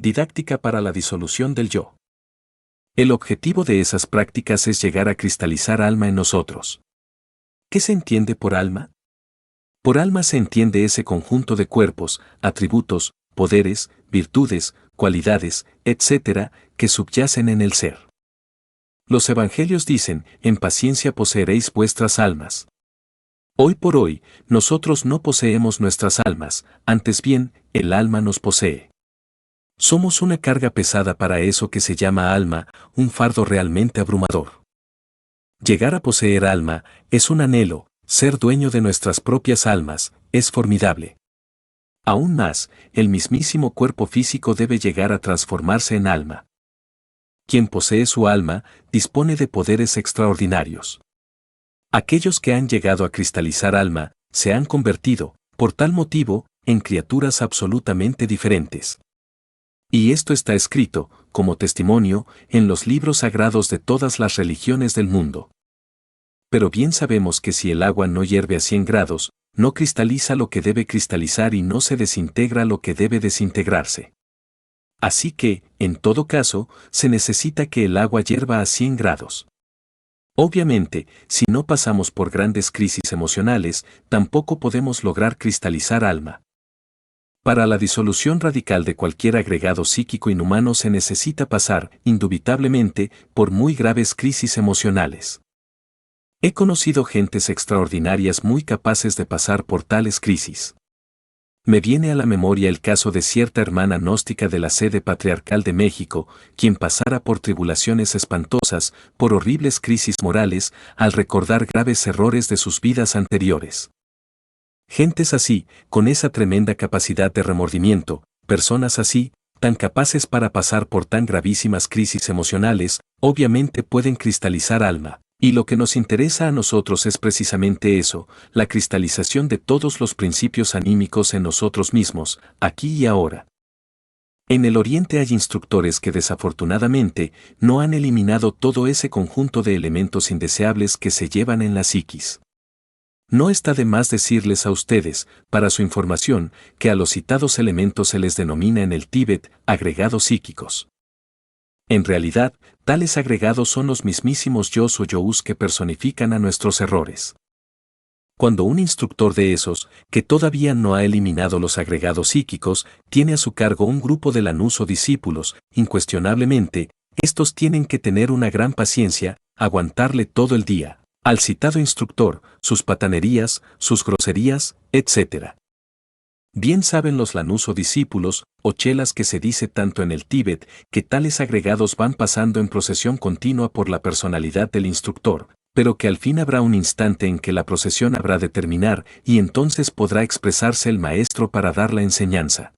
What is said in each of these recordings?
Didáctica para la disolución del yo. El objetivo de esas prácticas es llegar a cristalizar alma en nosotros. ¿Qué se entiende por alma? Por alma se entiende ese conjunto de cuerpos, atributos, poderes, virtudes, cualidades, etc., que subyacen en el ser. Los evangelios dicen, en paciencia poseeréis vuestras almas. Hoy por hoy, nosotros no poseemos nuestras almas, antes bien, el alma nos posee. Somos una carga pesada para eso que se llama alma, un fardo realmente abrumador. Llegar a poseer alma es un anhelo, ser dueño de nuestras propias almas, es formidable. Aún más, el mismísimo cuerpo físico debe llegar a transformarse en alma. Quien posee su alma, dispone de poderes extraordinarios. Aquellos que han llegado a cristalizar alma, se han convertido, por tal motivo, en criaturas absolutamente diferentes. Y esto está escrito, como testimonio, en los libros sagrados de todas las religiones del mundo. Pero bien sabemos que si el agua no hierve a 100 grados, no cristaliza lo que debe cristalizar y no se desintegra lo que debe desintegrarse. Así que, en todo caso, se necesita que el agua hierva a 100 grados. Obviamente, si no pasamos por grandes crisis emocionales, tampoco podemos lograr cristalizar alma. Para la disolución radical de cualquier agregado psíquico inhumano se necesita pasar, indubitablemente, por muy graves crisis emocionales. He conocido gentes extraordinarias muy capaces de pasar por tales crisis. Me viene a la memoria el caso de cierta hermana gnóstica de la sede patriarcal de México, quien pasara por tribulaciones espantosas, por horribles crisis morales, al recordar graves errores de sus vidas anteriores. Gentes así, con esa tremenda capacidad de remordimiento, personas así, tan capaces para pasar por tan gravísimas crisis emocionales, obviamente pueden cristalizar alma. Y lo que nos interesa a nosotros es precisamente eso, la cristalización de todos los principios anímicos en nosotros mismos, aquí y ahora. En el Oriente hay instructores que desafortunadamente no han eliminado todo ese conjunto de elementos indeseables que se llevan en la psiquis. No está de más decirles a ustedes, para su información, que a los citados elementos se les denomina en el Tíbet agregados psíquicos. En realidad, tales agregados son los mismísimos yos o yous que personifican a nuestros errores. Cuando un instructor de esos, que todavía no ha eliminado los agregados psíquicos, tiene a su cargo un grupo de lanús o discípulos, incuestionablemente, estos tienen que tener una gran paciencia, aguantarle todo el día al citado instructor, sus patanerías, sus groserías, etc. Bien saben los lanús o discípulos, o chelas que se dice tanto en el Tíbet, que tales agregados van pasando en procesión continua por la personalidad del instructor, pero que al fin habrá un instante en que la procesión habrá de terminar y entonces podrá expresarse el maestro para dar la enseñanza.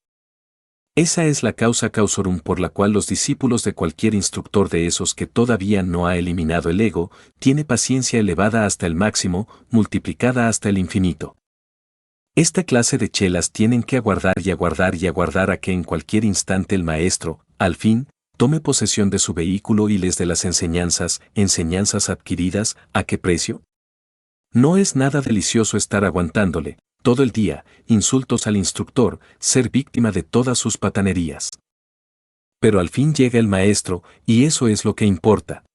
Esa es la causa causorum por la cual los discípulos de cualquier instructor de esos que todavía no ha eliminado el ego, tiene paciencia elevada hasta el máximo, multiplicada hasta el infinito. Esta clase de chelas tienen que aguardar y aguardar y aguardar a que en cualquier instante el maestro, al fin, tome posesión de su vehículo y les dé las enseñanzas adquiridas, ¿a qué precio? No es nada delicioso estar aguantándole, todo el día, insultos al instructor, ser víctima de todas sus patanerías. Pero al fin llega el maestro, y eso es lo que importa.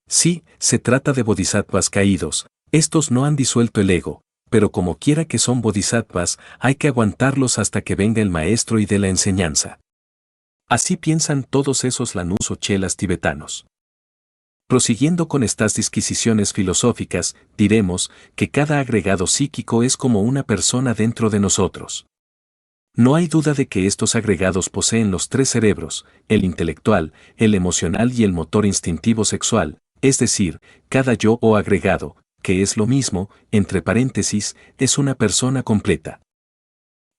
Sí, se trata de bodhisattvas caídos, estos no han disuelto el ego, pero como quiera que son bodhisattvas, hay que aguantarlos hasta que venga el maestro y dé la enseñanza. Así piensan todos esos lanús o chelas tibetanos. Prosiguiendo con estas disquisiciones filosóficas, diremos que cada agregado psíquico es como una persona dentro de nosotros. No hay duda de que estos agregados poseen los tres cerebros, el intelectual, el emocional y el motor instintivo sexual, es decir, cada yo o agregado, que es lo mismo, entre paréntesis, es una persona completa.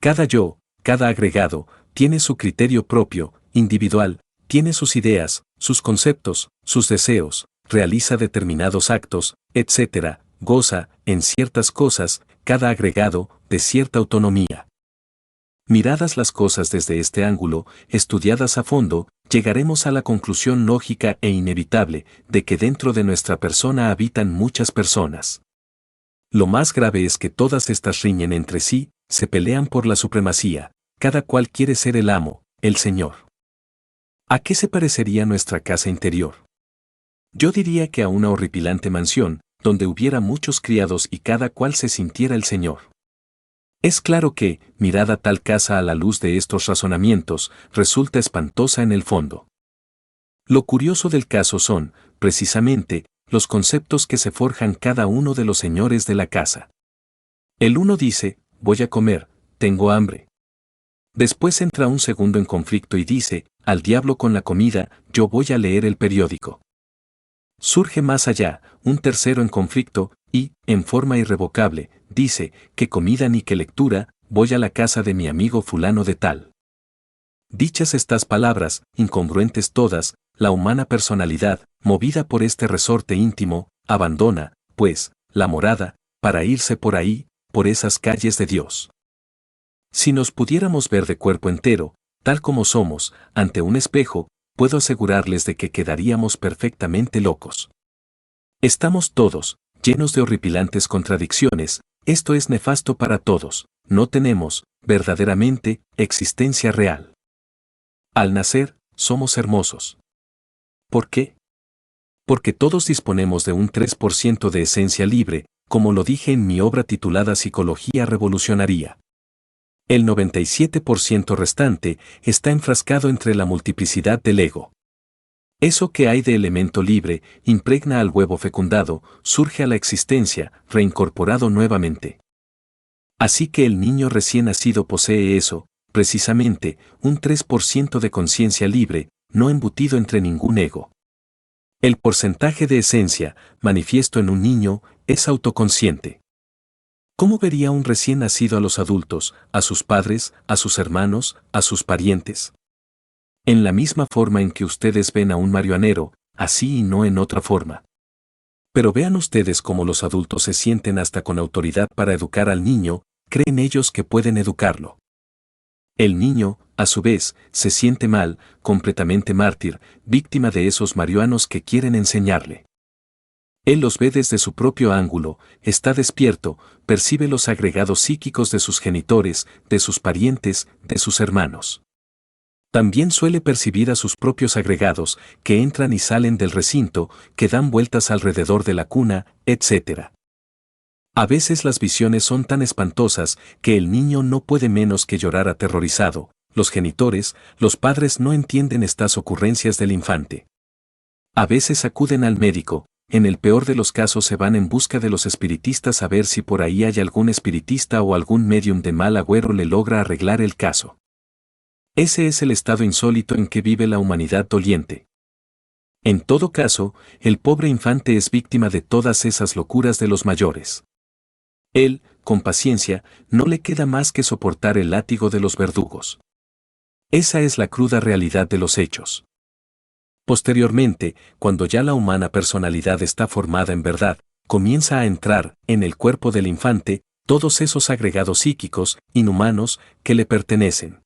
Cada yo, cada agregado, tiene su criterio propio, individual, tiene sus ideas, sus conceptos, sus deseos, realiza determinados actos, etc., goza, en ciertas cosas, cada agregado, de cierta autonomía. Miradas las cosas desde este ángulo, estudiadas a fondo, llegaremos a la conclusión lógica e inevitable de que dentro de nuestra persona habitan muchas personas. Lo más grave es que todas estas riñen entre sí, se pelean por la supremacía, cada cual quiere ser el amo, el señor. ¿A qué se parecería nuestra casa interior? Yo diría que a una horripilante mansión, donde hubiera muchos criados y cada cual se sintiera el señor. Es claro que, mirada tal casa a la luz de estos razonamientos, resulta espantosa en el fondo. Lo curioso del caso son, precisamente, los conceptos que se forjan cada uno de los señores de la casa. El uno dice, voy a comer, tengo hambre. Después entra un segundo en conflicto y dice, al diablo con la comida, yo voy a leer el periódico. Surge más allá, un tercero en conflicto, y, en forma irrevocable, dice, que comida ni que lectura, voy a la casa de mi amigo fulano de tal. Dichas estas palabras, incongruentes todas, la humana personalidad, movida por este resorte íntimo, abandona, pues, la morada, para irse por ahí, por esas calles de Dios. Si nos pudiéramos ver de cuerpo entero, tal como somos, ante un espejo, puedo asegurarles de que quedaríamos perfectamente locos. Estamos todos, llenos de horripilantes contradicciones, esto es nefasto para todos, no tenemos, verdaderamente, existencia real. Al nacer, somos hermosos. ¿Por qué? Porque todos disponemos de un 3% de esencia libre, como lo dije en mi obra titulada Psicología Revolucionaria. El 97% restante está enfrascado entre la multiplicidad del ego. Eso que hay de elemento libre, impregna al huevo fecundado, surge a la existencia, reincorporado nuevamente. Así que el niño recién nacido posee eso, precisamente, un 3% de conciencia libre, no embutido entre ningún ego. El porcentaje de esencia, manifiesto en un niño, es autoconsciente. ¿Cómo vería un recién nacido a los adultos, a sus padres, a sus hermanos, a sus parientes? En la misma forma en que ustedes ven a un marionero, así y no en otra forma. Pero vean ustedes cómo los adultos se sienten hasta con autoridad para educar al niño, creen ellos que pueden educarlo. El niño, a su vez, se siente mal, completamente mártir, víctima de esos marihuanos que quieren enseñarle. Él los ve desde su propio ángulo, está despierto, percibe los agregados psíquicos de sus genitores, de sus parientes, de sus hermanos. También suele percibir a sus propios agregados, que entran y salen del recinto, que dan vueltas alrededor de la cuna, etc. A veces las visiones son tan espantosas que el niño no puede menos que llorar aterrorizado. Los genitores, los padres no entienden estas ocurrencias del infante. A veces acuden al médico. En el peor de los casos se van en busca de los espiritistas a ver si por ahí hay algún espiritista o algún médium de mal agüero le logra arreglar el caso. Ese es el estado insólito en que vive la humanidad doliente. En todo caso, el pobre infante es víctima de todas esas locuras de los mayores. Él, con paciencia, no le queda más que soportar el látigo de los verdugos. Esa es la cruda realidad de los hechos. Posteriormente, cuando ya la humana personalidad está formada en verdad, comienza a entrar, en el cuerpo del infante, todos esos agregados psíquicos, inhumanos, que le pertenecen.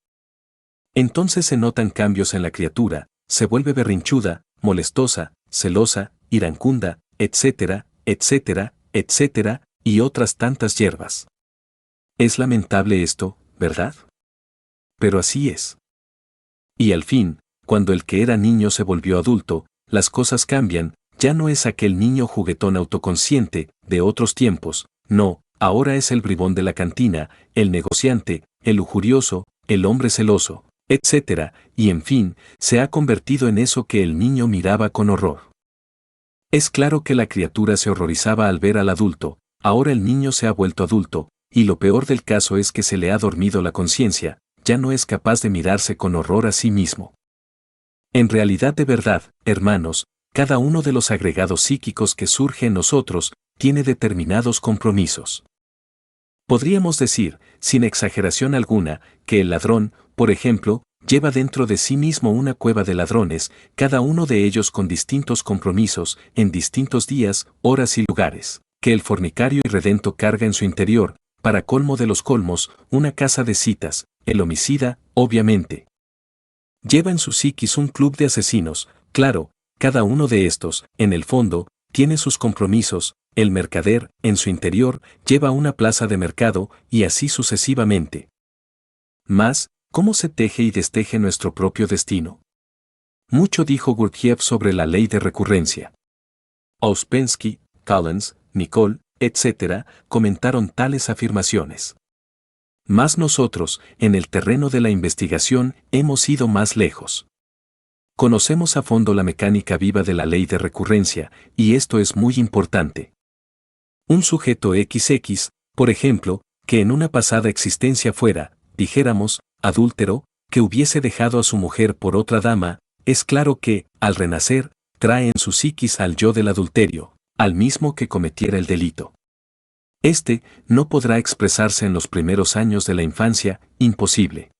Entonces se notan cambios en la criatura, se vuelve berrinchuda, molestosa, celosa, iracunda, etcétera, etcétera, etcétera, y otras tantas hierbas. Es lamentable esto, ¿verdad? Pero así es. Y al fin, cuando el que era niño se volvió adulto, las cosas cambian, ya no es aquel niño juguetón autoconsciente, de otros tiempos, no, ahora es el bribón de la cantina, el negociante, el lujurioso, el hombre celoso, etc., y en fin, se ha convertido en eso que el niño miraba con horror. Es claro que la criatura se horrorizaba al ver al adulto, ahora el niño se ha vuelto adulto, y lo peor del caso es que se le ha dormido la conciencia, ya no es capaz de mirarse con horror a sí mismo. En realidad de verdad, hermanos, cada uno de los agregados psíquicos que surge en nosotros, tiene determinados compromisos. Podríamos decir, sin exageración alguna, que el ladrón, por ejemplo, lleva dentro de sí mismo una cueva de ladrones, cada uno de ellos con distintos compromisos, en distintos días, horas y lugares, que el fornicario irredento carga en su interior, para colmo de los colmos, una casa de citas, el homicida, obviamente. Lleva en su psiquis un club de asesinos, claro, cada uno de estos, en el fondo, tiene sus compromisos, el mercader, en su interior, lleva una plaza de mercado, y así sucesivamente. Mas, ¿cómo se teje y desteje nuestro propio destino? Mucho dijo Gurdjieff sobre la ley de recurrencia. Ouspensky, Collins, Nicole, etc., comentaron tales afirmaciones. Mas nosotros, en el terreno de la investigación, hemos ido más lejos. Conocemos a fondo la mecánica viva de la ley de recurrencia, y esto es muy importante. Un sujeto XX, por ejemplo, que en una pasada existencia fuera, dijéramos, adúltero, que hubiese dejado a su mujer por otra dama, es claro que, al renacer, trae en su psiquis al yo del adulterio, al mismo que cometiera el delito. Este no podrá expresarse en los primeros años de la infancia, imposible.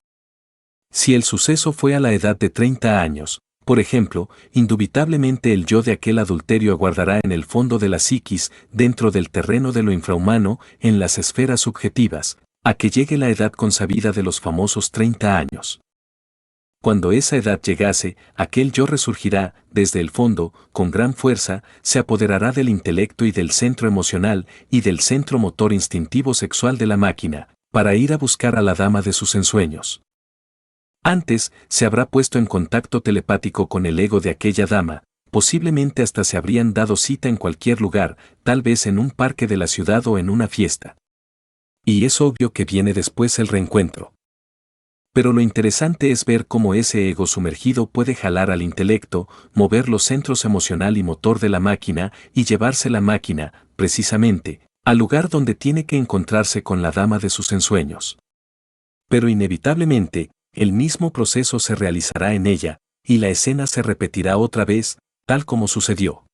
Si el suceso fue a la edad de 30 años, por ejemplo, indubitablemente el yo de aquel adulterio aguardará en el fondo de la psiquis, dentro del terreno de lo infrahumano, en las esferas subjetivas, a que llegue la edad consabida de los famosos 30 años. Cuando esa edad llegase, aquel yo resurgirá, desde el fondo, con gran fuerza, se apoderará del intelecto y del centro emocional y del centro motor instintivo sexual de la máquina, para ir a buscar a la dama de sus ensueños. Antes, se habrá puesto en contacto telepático con el ego de aquella dama, posiblemente hasta se habrían dado cita en cualquier lugar, tal vez en un parque de la ciudad o en una fiesta. Y es obvio que viene después el reencuentro. Pero lo interesante es ver cómo ese ego sumergido puede jalar al intelecto, mover los centros emocional y motor de la máquina y llevarse la máquina, precisamente, al lugar donde tiene que encontrarse con la dama de sus ensueños. Pero inevitablemente, el mismo proceso se realizará en ella, y la escena se repetirá otra vez, tal como sucedió.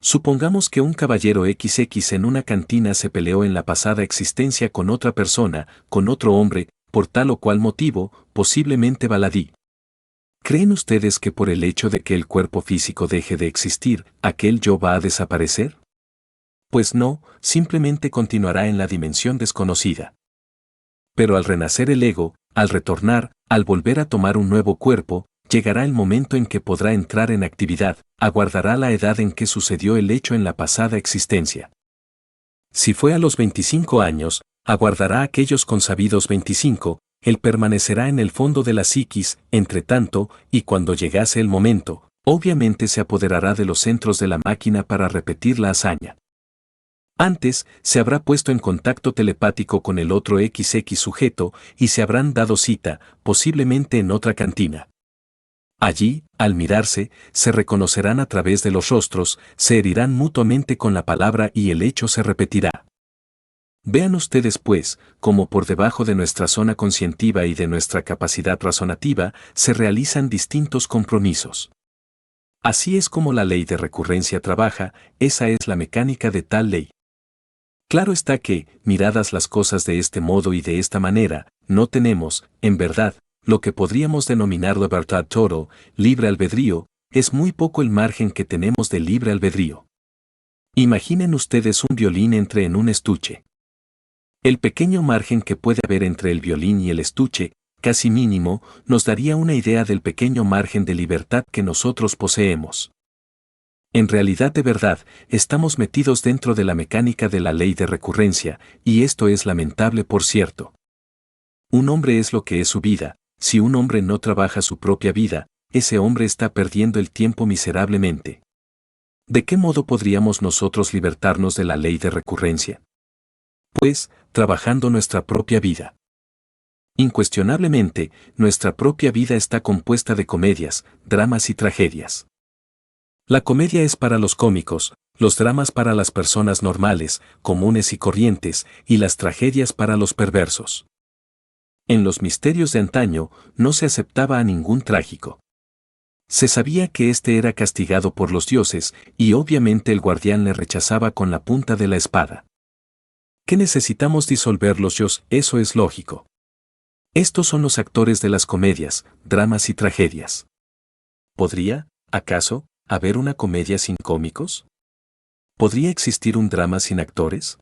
Supongamos que un caballero XX en una cantina se peleó en la pasada existencia con otra persona, con otro hombre, por tal o cual motivo, posiblemente baladí. ¿Creen ustedes que por el hecho de que el cuerpo físico deje de existir, aquel yo va a desaparecer? Pues no, simplemente continuará en la dimensión desconocida. Pero al renacer el ego, al retornar, al volver a tomar un nuevo cuerpo, llegará el momento en que podrá entrar en actividad, aguardará la edad en que sucedió el hecho en la pasada existencia. Si fue a los 25 años, aguardará aquellos consabidos 25, él permanecerá en el fondo de la psiquis, entre tanto, y cuando llegase el momento, obviamente se apoderará de los centros de la máquina para repetir la hazaña. Antes, se habrá puesto en contacto telepático con el otro XX sujeto y se habrán dado cita, posiblemente en otra cantina. Allí, al mirarse, se reconocerán a través de los rostros, se herirán mutuamente con la palabra y el hecho se repetirá. Vean ustedes pues, cómo por debajo de nuestra zona conscientiva y de nuestra capacidad razonativa, se realizan distintos compromisos. Así es como la ley de recurrencia trabaja, esa es la mecánica de tal ley. Claro está que, miradas las cosas de este modo y de esta manera, no tenemos, en verdad, lo que podríamos denominar libertad total, libre albedrío, es muy poco el margen que tenemos de libre albedrío. Imaginen ustedes un violín entre en un estuche. El pequeño margen que puede haber entre el violín y el estuche, casi mínimo, nos daría una idea del pequeño margen de libertad que nosotros poseemos. En realidad de verdad, estamos metidos dentro de la mecánica de la ley de recurrencia, y esto es lamentable por cierto. Un hombre es lo que es su vida, si un hombre no trabaja su propia vida, ese hombre está perdiendo el tiempo miserablemente. ¿De qué modo podríamos nosotros libertarnos de la ley de recurrencia? Pues, trabajando nuestra propia vida. Incuestionablemente, nuestra propia vida está compuesta de comedias, dramas y tragedias. La comedia es para los cómicos, los dramas para las personas normales, comunes y corrientes, y las tragedias para los perversos. En los misterios de antaño, no se aceptaba a ningún trágico. Se sabía que éste era castigado por los dioses, y obviamente el guardián le rechazaba con la punta de la espada. ¿Qué necesitamos disolver los yos? Eso es lógico. Estos son los actores de las comedias, dramas y tragedias. ¿Podría, acaso, haber una comedia sin cómicos? ¿Podría existir un drama sin actores?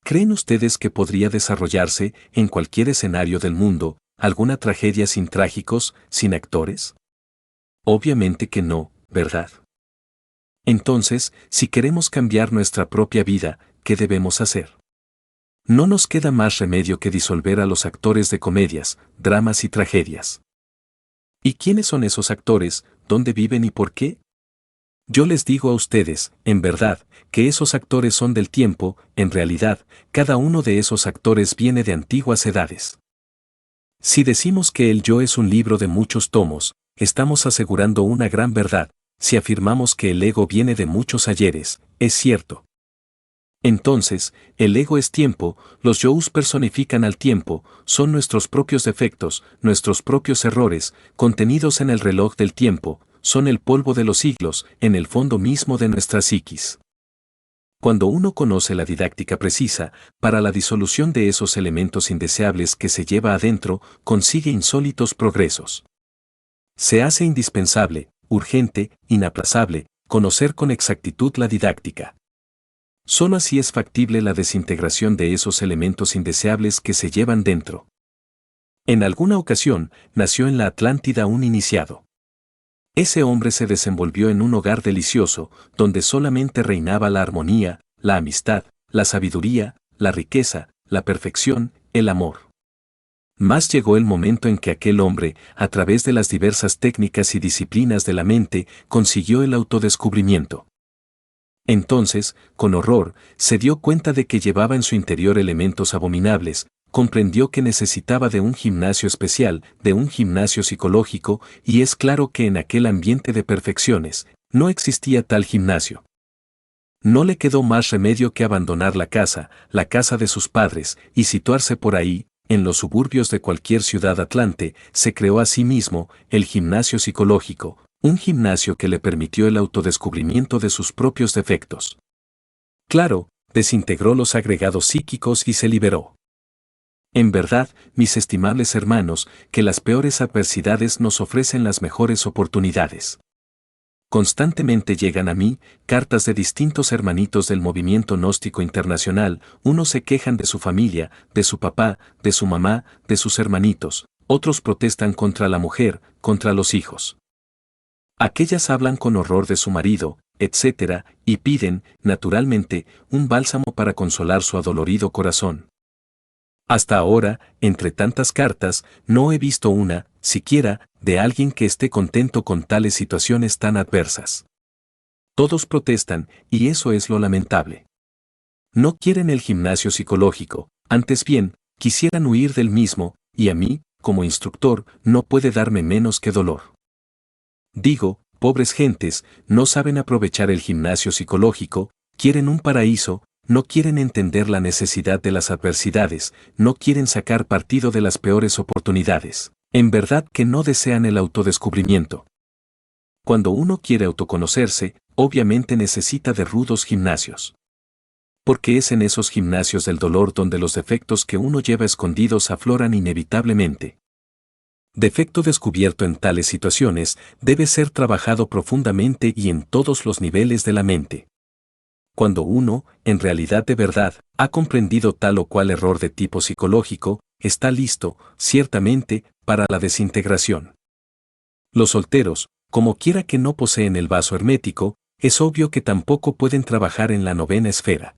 ¿Creen ustedes que podría desarrollarse, en cualquier escenario del mundo, alguna tragedia sin trágicos, sin actores? Obviamente que no, ¿verdad? Entonces, si queremos cambiar nuestra propia vida, ¿qué debemos hacer? No nos queda más remedio que disolver a los actores de comedias, dramas y tragedias. ¿Y quiénes son esos actores? ¿Dónde viven y por qué? Yo les digo a ustedes, en verdad, que esos actores son del tiempo. En realidad, cada uno de esos actores viene de antiguas edades. Si decimos que el yo es un libro de muchos tomos, estamos asegurando una gran verdad. Si afirmamos que el ego viene de muchos ayeres, es cierto. Entonces, el ego es tiempo, los yous personifican al tiempo, son nuestros propios defectos, nuestros propios errores, contenidos en el reloj del tiempo, son el polvo de los siglos, en el fondo mismo de nuestra psiquis. Cuando uno conoce la didáctica precisa, para la disolución de esos elementos indeseables que se lleva adentro, consigue insólitos progresos. Se hace indispensable, urgente, inaplazable, conocer con exactitud la didáctica. Solo así es factible la desintegración de esos elementos indeseables que se llevan dentro. En alguna ocasión, nació en la Atlántida un iniciado. Ese hombre se desenvolvió en un hogar delicioso, donde solamente reinaba la armonía, la amistad, la sabiduría, la riqueza, la perfección, el amor. Mas llegó el momento en que aquel hombre, a través de las diversas técnicas y disciplinas de la mente, consiguió el autodescubrimiento. Entonces, con horror, se dio cuenta de que llevaba en su interior elementos abominables, comprendió que necesitaba de un gimnasio especial, de un gimnasio psicológico, y es claro que en aquel ambiente de perfecciones, no existía tal gimnasio. No le quedó más remedio que abandonar la casa de sus padres, y situarse por ahí, en los suburbios de cualquier ciudad atlante, se creó a sí mismo el gimnasio psicológico, un gimnasio que le permitió el autodescubrimiento de sus propios defectos. Claro, desintegró los agregados psíquicos y se liberó. En verdad, mis estimables hermanos, que las peores adversidades nos ofrecen las mejores oportunidades. Constantemente llegan a mí cartas de distintos hermanitos del movimiento gnóstico internacional, unos se quejan de su familia, de su papá, de su mamá, de sus hermanitos, otros protestan contra la mujer, contra los hijos. Aquellas hablan con horror de su marido, etc., y piden, naturalmente, un bálsamo para consolar su adolorido corazón. Hasta ahora, entre tantas cartas, no he visto una, siquiera, de alguien que esté contento con tales situaciones tan adversas. Todos protestan, y eso es lo lamentable. No quieren el gimnasio psicológico, antes bien, quisieran huir del mismo, y a mí, como instructor, no puede darme menos que dolor. Digo, pobres gentes, no saben aprovechar el gimnasio psicológico, quieren un paraíso, no quieren entender la necesidad de las adversidades, no quieren sacar partido de las peores oportunidades. En verdad que no desean el autodescubrimiento. Cuando uno quiere autoconocerse, obviamente necesita de rudos gimnasios. Porque es en esos gimnasios del dolor donde los defectos que uno lleva escondidos afloran inevitablemente. Defecto descubierto en tales situaciones debe ser trabajado profundamente y en todos los niveles de la mente. Cuando uno, en realidad de verdad, ha comprendido tal o cual error de tipo psicológico, está listo, ciertamente, para la desintegración. Los solteros, como quiera que no poseen el vaso hermético, es obvio que tampoco pueden trabajar en la novena esfera.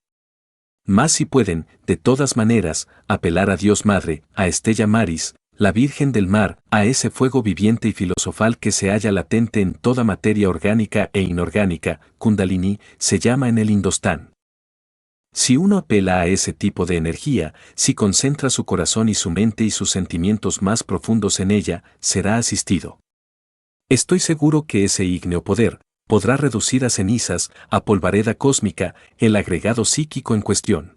Mas si pueden, de todas maneras, apelar a Dios Madre, a Estella Maris, la Virgen del Mar, a ese fuego viviente y filosofal que se halla latente en toda materia orgánica e inorgánica, Kundalini, se llama en el Indostán. Si uno apela a ese tipo de energía, si concentra su corazón y su mente y sus sentimientos más profundos en ella, será asistido. Estoy seguro que ese ígneo poder podrá reducir a cenizas, a polvareda cósmica, el agregado psíquico en cuestión.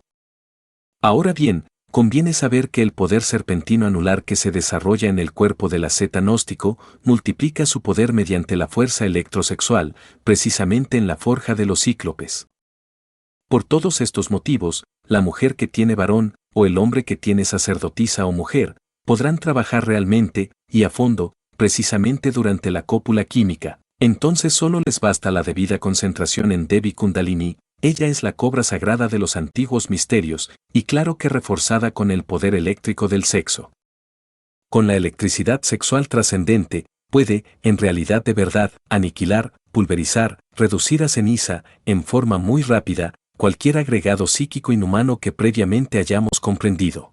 Ahora bien, conviene saber que el poder serpentino anular que se desarrolla en el cuerpo del asceta gnóstico multiplica su poder mediante la fuerza electrosexual, precisamente en la forja de los cíclopes. Por todos estos motivos, la mujer que tiene varón, o el hombre que tiene sacerdotisa o mujer, podrán trabajar realmente, y a fondo, precisamente durante la cópula química. Entonces solo les basta la debida concentración en Devi Kundalini, ella es la cobra sagrada de los antiguos misterios, y claro que reforzada con el poder eléctrico del sexo. Con la electricidad sexual trascendente, puede, en realidad de verdad, aniquilar, pulverizar, reducir a ceniza, en forma muy rápida, cualquier agregado psíquico inhumano que previamente hayamos comprendido.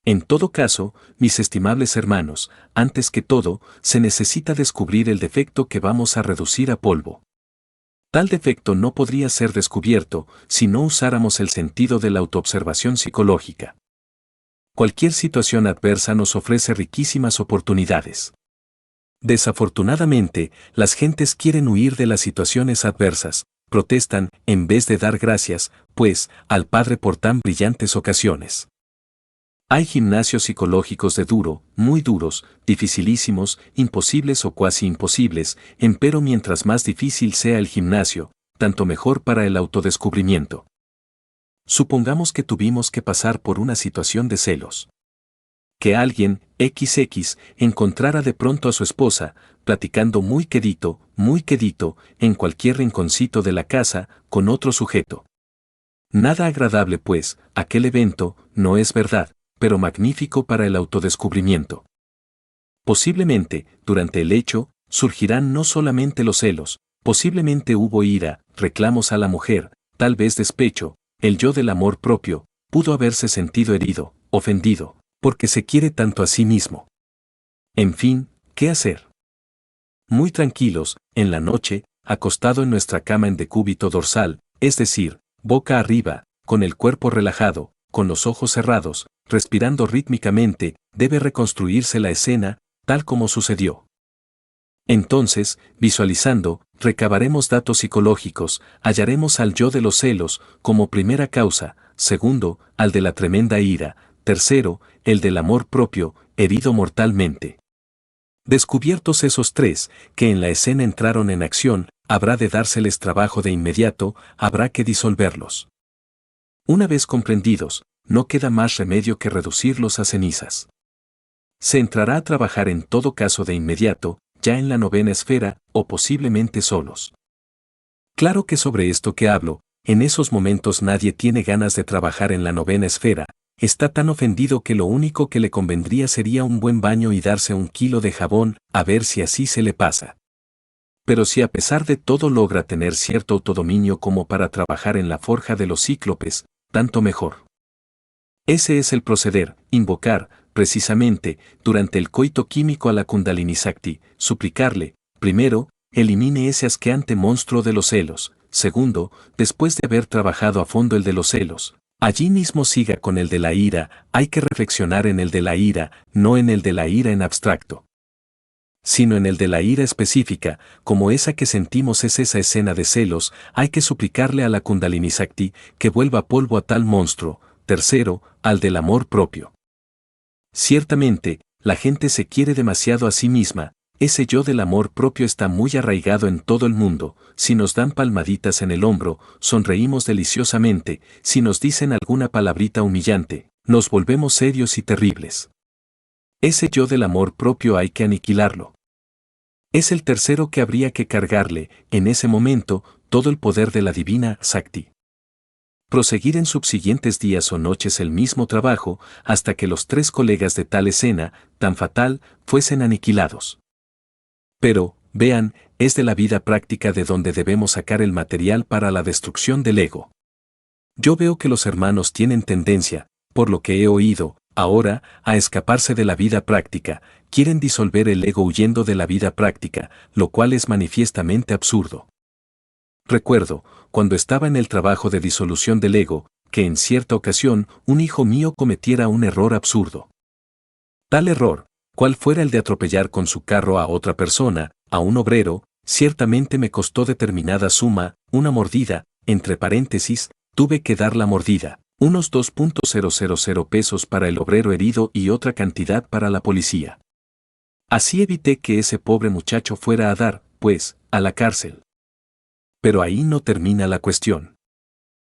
En todo caso, mis estimables hermanos, antes que todo, se necesita descubrir el defecto que vamos a reducir a polvo. Tal defecto no podría ser descubierto si no usáramos el sentido de la autoobservación psicológica. Cualquier situación adversa nos ofrece riquísimas oportunidades. Desafortunadamente, las gentes quieren huir de las situaciones adversas, protestan, en vez de dar gracias, pues, al Padre por tan brillantes ocasiones. Hay gimnasios psicológicos de duro, muy duros, dificilísimos, imposibles o cuasi imposibles, empero mientras más difícil sea el gimnasio, tanto mejor para el autodescubrimiento. Supongamos que tuvimos que pasar por una situación de celos. Que alguien, XX, encontrara de pronto a su esposa, platicando muy quedito, en cualquier rinconcito de la casa, con otro sujeto. Nada agradable pues, aquel evento, no es verdad, pero magnífico para el autodescubrimiento. Posiblemente, durante el hecho, surgirán no solamente los celos, posiblemente hubo ira, reclamos a la mujer, tal vez despecho, el yo del amor propio, pudo haberse sentido herido, ofendido, porque se quiere tanto a sí mismo. En fin, ¿qué hacer? Muy tranquilos, en la noche, acostado en nuestra cama en decúbito dorsal, es decir, boca arriba, con el cuerpo relajado, con los ojos cerrados, respirando rítmicamente, debe reconstruirse la escena, tal como sucedió. Entonces, visualizando, recabaremos datos psicológicos, hallaremos al yo de los celos, como primera causa, segundo, al de la tremenda ira, tercero, el del amor propio, herido mortalmente. Descubiertos esos tres, que en la escena entraron en acción, habrá de dárseles trabajo de inmediato, habrá que disolverlos. Una vez comprendidos, no queda más remedio que reducirlos a cenizas. Se entrará a trabajar en todo caso de inmediato, ya en la novena esfera, o posiblemente solos. Claro que sobre esto que hablo, en esos momentos nadie tiene ganas de trabajar en la novena esfera, está tan ofendido que lo único que le convendría sería un buen baño y darse 1 kilo de jabón, a ver si así se le pasa. Pero si a pesar de todo logra tener cierto autodominio como para trabajar en la forja de los cíclopes, tanto mejor. Ese es el proceder, invocar, precisamente, durante el coito químico a la Kundalini Sakti, suplicarle, primero, elimine ese asqueante monstruo de los celos, segundo, después de haber trabajado a fondo el de los celos, allí mismo siga con el de la ira, hay que reflexionar en el de la ira, no en el de la ira en abstracto, sino en el de la ira específica, como esa que sentimos es esa escena de celos, hay que suplicarle a la Kundalini Sakti que vuelva polvo a tal monstruo, tercero, al del amor propio. Ciertamente, la gente se quiere demasiado a sí misma, ese yo del amor propio está muy arraigado en todo el mundo, si nos dan palmaditas en el hombro, sonreímos deliciosamente, si nos dicen alguna palabrita humillante, nos volvemos serios y terribles. Ese yo del amor propio hay que aniquilarlo. Es el tercero que habría que cargarle, en ese momento, todo el poder de la divina Sakti. Proseguir en subsiguientes días o noches el mismo trabajo, hasta que los 3 colegas de tal escena, tan fatal, fuesen aniquilados. Pero, vean, es de la vida práctica de donde debemos sacar el material para la destrucción del ego. Yo veo que los hermanos tienen tendencia, por lo que he oído, ahora, a escaparse de la vida práctica, quieren disolver el ego huyendo de la vida práctica, lo cual es manifiestamente absurdo. Recuerdo, cuando estaba en el trabajo de disolución del ego, que en cierta ocasión un hijo mío cometiera un error absurdo. Tal error, cual fuera el de atropellar con su carro a otra persona, a un obrero, ciertamente me costó determinada suma, una mordida, entre paréntesis, tuve que dar la mordida, unos 2.000 pesos para el obrero herido y otra cantidad para la policía. Así evité que ese pobre muchacho fuera a dar, pues, a la cárcel. Pero ahí no termina la cuestión.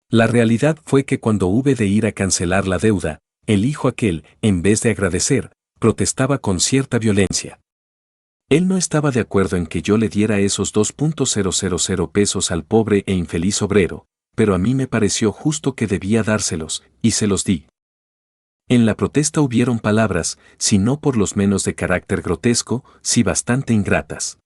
La realidad fue que cuando hube de ir a cancelar la deuda, el hijo aquel, en vez de agradecer, protestaba con cierta violencia. Él no estaba de acuerdo en que yo le diera esos 2.000 pesos al pobre e infeliz obrero, pero a mí me pareció justo que debía dárselos, y se los di. En la protesta hubieron palabras, si no por los menos de carácter grotesco, si bastante ingratas.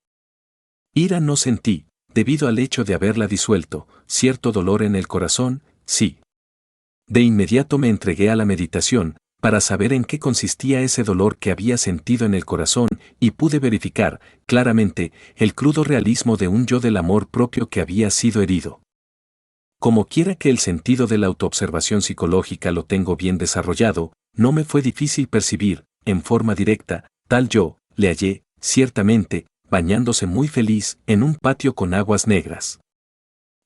Ira no sentí, debido al hecho de haberla disuelto, cierto dolor en el corazón, sí. De inmediato me entregué a la meditación, para saber en qué consistía ese dolor que había sentido en el corazón, y pude verificar, claramente, el crudo realismo de un yo del amor propio que había sido herido. Como quiera que el sentido de la autoobservación psicológica lo tengo bien desarrollado, no me fue difícil percibir, en forma directa, tal yo, le hallé, ciertamente, bañándose muy feliz en un patio con aguas negras.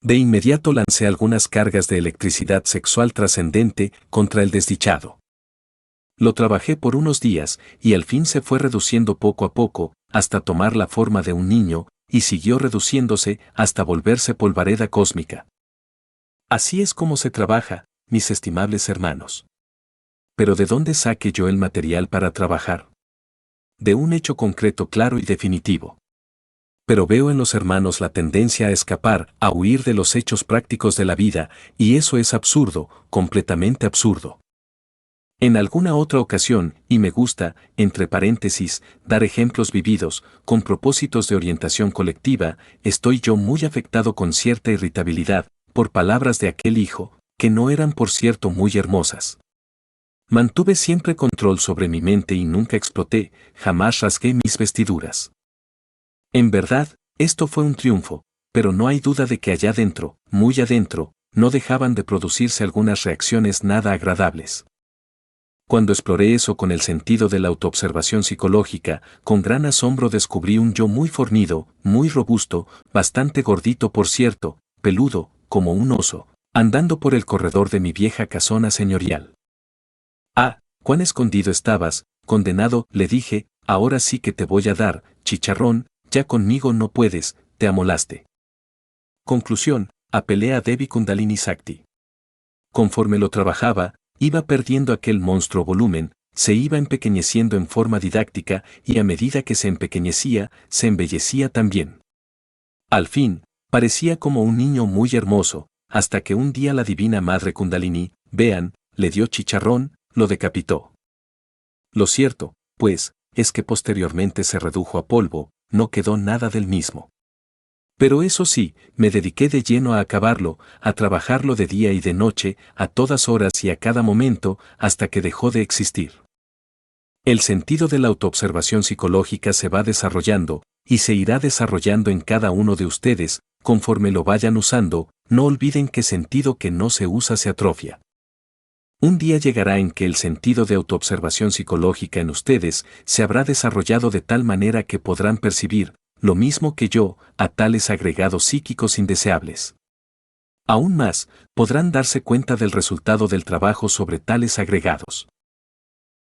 De inmediato lancé algunas cargas de electricidad sexual trascendente contra el desdichado. Lo trabajé por unos días y al fin se fue reduciendo poco a poco, hasta tomar la forma de un niño, y siguió reduciéndose hasta volverse polvareda cósmica. Así es como se trabaja, mis estimables hermanos. Pero ¿de dónde saqué yo el material para trabajar? De un hecho concreto claro y definitivo. Pero veo en los hermanos la tendencia a escapar, a huir de los hechos prácticos de la vida, y eso es absurdo, completamente absurdo. En alguna otra ocasión, y me gusta, entre paréntesis, dar ejemplos vividos, con propósitos de orientación colectiva, estoy yo muy afectado con cierta irritabilidad, por palabras de aquel hijo, que no eran por cierto muy hermosas. Mantuve siempre control sobre mi mente y nunca exploté, jamás rasgué mis vestiduras. En verdad, esto fue un triunfo, pero no hay duda de que allá adentro, muy adentro, no dejaban de producirse algunas reacciones nada agradables. Cuando exploré eso con el sentido de la autoobservación psicológica, con gran asombro descubrí un yo muy fornido, muy robusto, bastante gordito por cierto, peludo, como un oso, andando por el corredor de mi vieja casona señorial. Ah, cuán escondido estabas, condenado, le dije, ahora sí que te voy a dar, chicharrón, ya conmigo no puedes, te amolaste. Conclusión, apelé a Devi Kundalini Sakti. Conforme lo trabajaba, iba perdiendo aquel monstruo volumen, se iba empequeñeciendo en forma didáctica y a medida que se empequeñecía, se embellecía también. Al fin, parecía como un niño muy hermoso, hasta que un día la divina Madre Kundalini, vean, le dio chicharrón, lo decapitó. Lo cierto, pues, es que posteriormente se redujo a polvo, no quedó nada del mismo. Pero eso sí, me dediqué de lleno a acabarlo, a trabajarlo de día y de noche, a todas horas y a cada momento, hasta que dejó de existir. El sentido de la autoobservación psicológica se va desarrollando, y se irá desarrollando en cada uno de ustedes, conforme lo vayan usando, no olviden que sentido que no se usa se atrofia. Un día llegará en que el sentido de autoobservación psicológica en ustedes se habrá desarrollado de tal manera que podrán percibir, lo mismo que yo, a tales agregados psíquicos indeseables. Aún más, podrán darse cuenta del resultado del trabajo sobre tales agregados.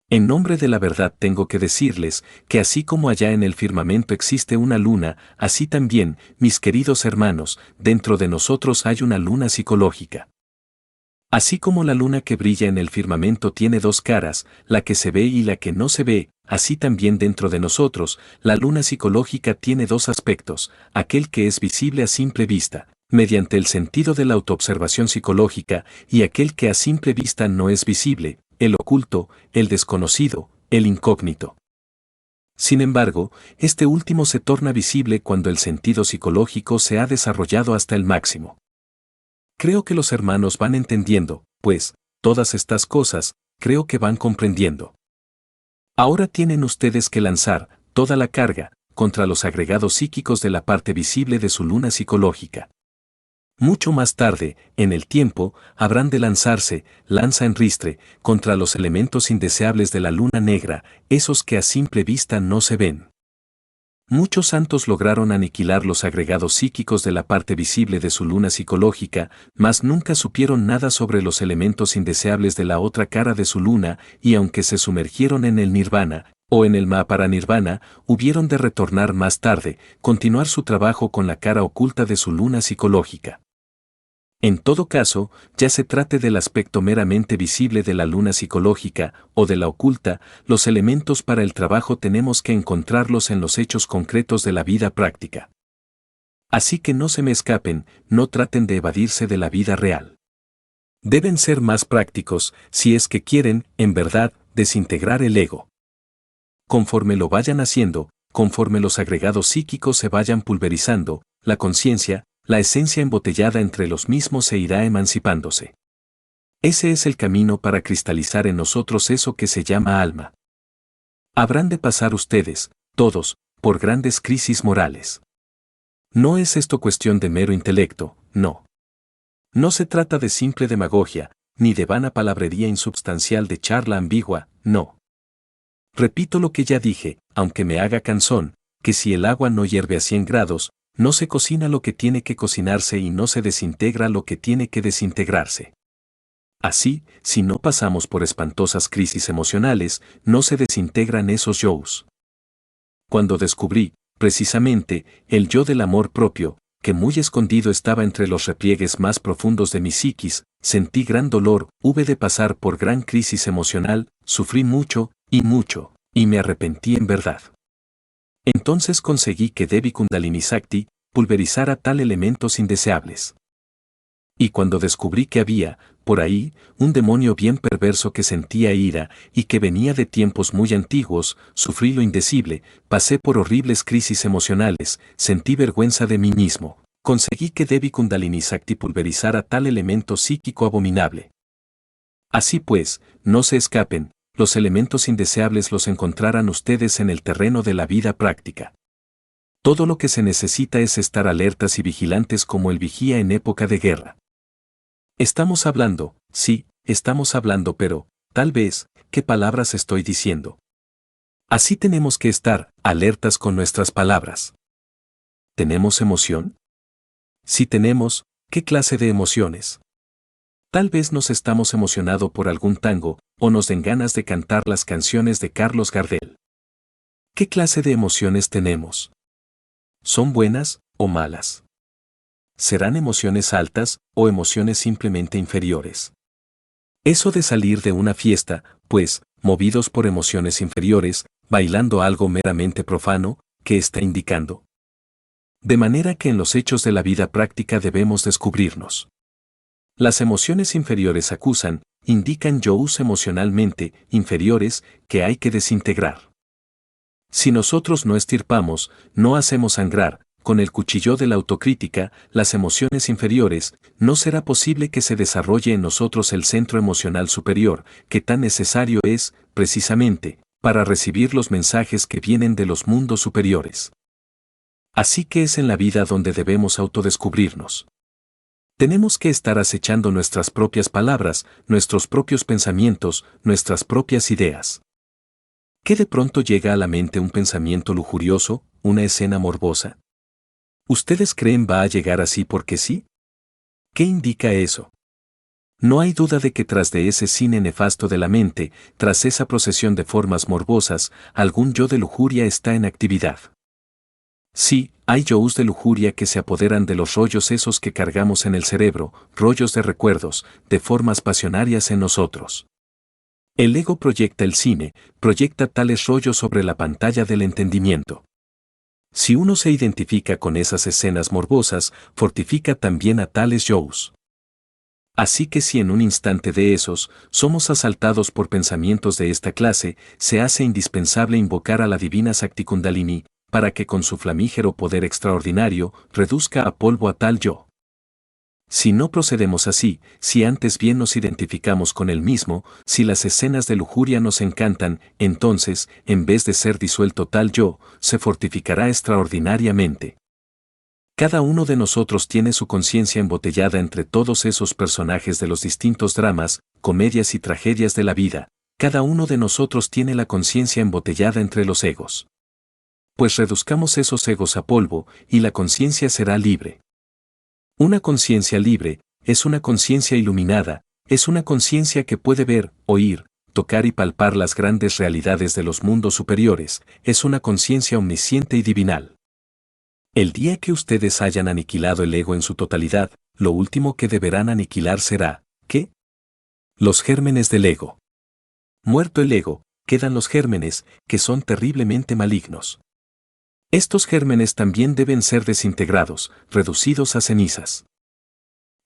En nombre de la verdad tengo que decirles que así como allá en el firmamento existe una luna, así también, mis queridos hermanos, dentro de nosotros hay una luna psicológica. Así como la luna que brilla en el firmamento tiene dos caras, la que se ve y la que no se ve, así también dentro de nosotros, la luna psicológica tiene dos aspectos, aquel que es visible a simple vista, mediante el sentido de la autoobservación psicológica, y aquel que a simple vista no es visible, el oculto, el desconocido, el incógnito. Sin embargo, este último se torna visible cuando el sentido psicológico se ha desarrollado hasta el máximo. Creo que los hermanos van entendiendo, pues, todas estas cosas, creo que van comprendiendo. Ahora tienen ustedes que lanzar toda la carga contra los agregados psíquicos de la parte visible de su luna psicológica. Mucho más tarde, en el tiempo, habrán de lanzarse, lanza en ristre, contra los elementos indeseables de la luna negra, esos que a simple vista no se ven. Muchos santos lograron aniquilar los agregados psíquicos de la parte visible de su luna psicológica, mas nunca supieron nada sobre los elementos indeseables de la otra cara de su luna, y aunque se sumergieron en el nirvana, o en el mahaparanirvana, hubieron de retornar más tarde, continuar su trabajo con la cara oculta de su luna psicológica. En todo caso, ya se trate del aspecto meramente visible de la luna psicológica o de la oculta, los elementos para el trabajo tenemos que encontrarlos en los hechos concretos de la vida práctica. Así que no se me escapen, no traten de evadirse de la vida real. Deben ser más prácticos, si es que quieren, en verdad, desintegrar el ego. Conforme lo vayan haciendo, conforme los agregados psíquicos se vayan pulverizando, la conciencia, la esencia embotellada entre los mismos se irá emancipándose. Ese es el camino para cristalizar en nosotros eso que se llama alma. Habrán de pasar ustedes, todos, por grandes crisis morales. No es esto cuestión de mero intelecto, no. No se trata de simple demagogia, ni de vana palabrería insubstancial de charla ambigua, no. Repito lo que ya dije, aunque me haga cansón, que si el agua no hierve a 100 grados, no se cocina lo que tiene que cocinarse y no se desintegra lo que tiene que desintegrarse. Así, si no pasamos por espantosas crisis emocionales, no se desintegran esos yo's. Cuando descubrí, precisamente, el yo del amor propio, que muy escondido estaba entre los repliegues más profundos de mi psiquis, sentí gran dolor, hube de pasar por gran crisis emocional, sufrí mucho, y me arrepentí en verdad. Entonces conseguí que Devi Kundalini Sakti pulverizara tal elementos indeseables. Y cuando descubrí que había, por ahí, un demonio bien perverso que sentía ira y que venía de tiempos muy antiguos, sufrí lo indecible, pasé por horribles crisis emocionales, sentí vergüenza de mí mismo, conseguí que Devi Kundalini Sakti pulverizara tal elemento psíquico abominable. Así pues, no se escapen, los elementos indeseables los encontrarán ustedes en el terreno de la vida práctica. Todo lo que se necesita es estar alertas y vigilantes como el vigía en época de guerra. Estamos hablando, sí, estamos hablando, pero, tal vez, ¿qué palabras estoy diciendo? Así tenemos que estar, alertas con nuestras palabras. ¿Tenemos emoción? Si tenemos, ¿qué clase de emociones? Tal vez nos estamos emocionados por algún tango, o nos den ganas de cantar las canciones de Carlos Gardel. ¿Qué clase de emociones tenemos? ¿Son buenas o malas? ¿Serán emociones altas o emociones simplemente inferiores? Eso de salir de una fiesta, pues, movidos por emociones inferiores, bailando algo meramente profano, ¿qué está indicando? De manera que en los hechos de la vida práctica debemos descubrirnos. Las emociones inferiores acusan, indican yo's emocionalmente inferiores que hay que desintegrar. Si nosotros no estirpamos, no hacemos sangrar, con el cuchillo de la autocrítica, las emociones inferiores, no será posible que se desarrolle en nosotros el centro emocional superior, que tan necesario es, precisamente, para recibir los mensajes que vienen de los mundos superiores. Así que es en la vida donde debemos autodescubrirnos. Tenemos que estar acechando nuestras propias palabras, nuestros propios pensamientos, nuestras propias ideas. ¿Qué de pronto llega a la mente un pensamiento lujurioso, una escena morbosa? ¿Ustedes creen va a llegar así porque sí? ¿Qué indica eso? No hay duda de que tras de ese cine nefasto de la mente, tras esa procesión de formas morbosas, algún yo de lujuria está en actividad. Sí, hay yo's de lujuria que se apoderan de los rollos esos que cargamos en el cerebro, rollos de recuerdos, de formas pasionarias en nosotros. El ego proyecta el cine, proyecta tales rollos sobre la pantalla del entendimiento. Si uno se identifica con esas escenas morbosas, fortifica también a tales yo's. Así que si en un instante de esos, somos asaltados por pensamientos de esta clase, se hace indispensable invocar a la divina Sakti Kundalini, para que con su flamígero poder extraordinario, reduzca a polvo a tal yo. Si no procedemos así, si antes bien nos identificamos con él mismo, si las escenas de lujuria nos encantan, entonces, en vez de ser disuelto tal yo, se fortificará extraordinariamente. Cada uno de nosotros tiene su conciencia embotellada entre todos esos personajes de los distintos dramas, comedias y tragedias de la vida, cada uno de nosotros tiene la conciencia embotellada entre los egos. Pues reduzcamos esos egos a polvo, y la conciencia será libre. Una conciencia libre, es una conciencia iluminada, es una conciencia que puede ver, oír, tocar y palpar las grandes realidades de los mundos superiores, es una conciencia omnisciente y divinal. El día que ustedes hayan aniquilado el ego en su totalidad, lo último que deberán aniquilar será, ¿qué? Los gérmenes del ego. Muerto el ego, quedan los gérmenes, que son terriblemente malignos. Estos gérmenes también deben ser desintegrados, reducidos a cenizas.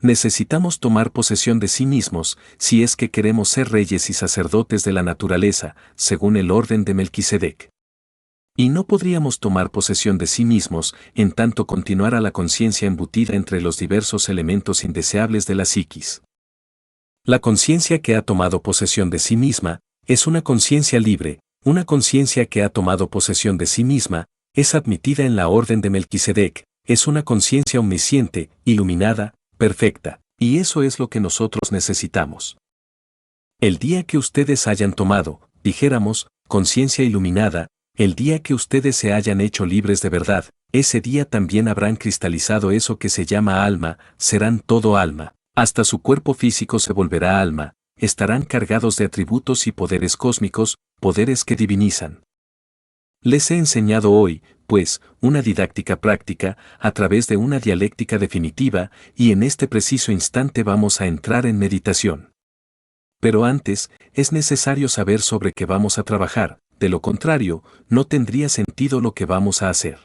Necesitamos tomar posesión de sí mismos, si es que queremos ser reyes y sacerdotes de la naturaleza, según el orden de Melquisedec. Y no podríamos tomar posesión de sí mismos, en tanto continuara la conciencia embutida entre los diversos elementos indeseables de la psiquis. La conciencia que ha tomado posesión de sí misma es una conciencia libre. Una conciencia que ha tomado posesión de sí misma es admitida en la orden de Melquisedec, es una conciencia omnisciente, iluminada, perfecta, y eso es lo que nosotros necesitamos. El día que ustedes hayan tomado, dijéramos, conciencia iluminada, el día que ustedes se hayan hecho libres de verdad, ese día también habrán cristalizado eso que se llama alma, serán todo alma, hasta su cuerpo físico se volverá alma, estarán cargados de atributos y poderes cósmicos, poderes que divinizan. Les he enseñado hoy, pues, una didáctica práctica, a través de una dialéctica definitiva, y en este preciso instante vamos a entrar en meditación. Pero antes, es necesario saber sobre qué vamos a trabajar, de lo contrario, no tendría sentido lo que vamos a hacer.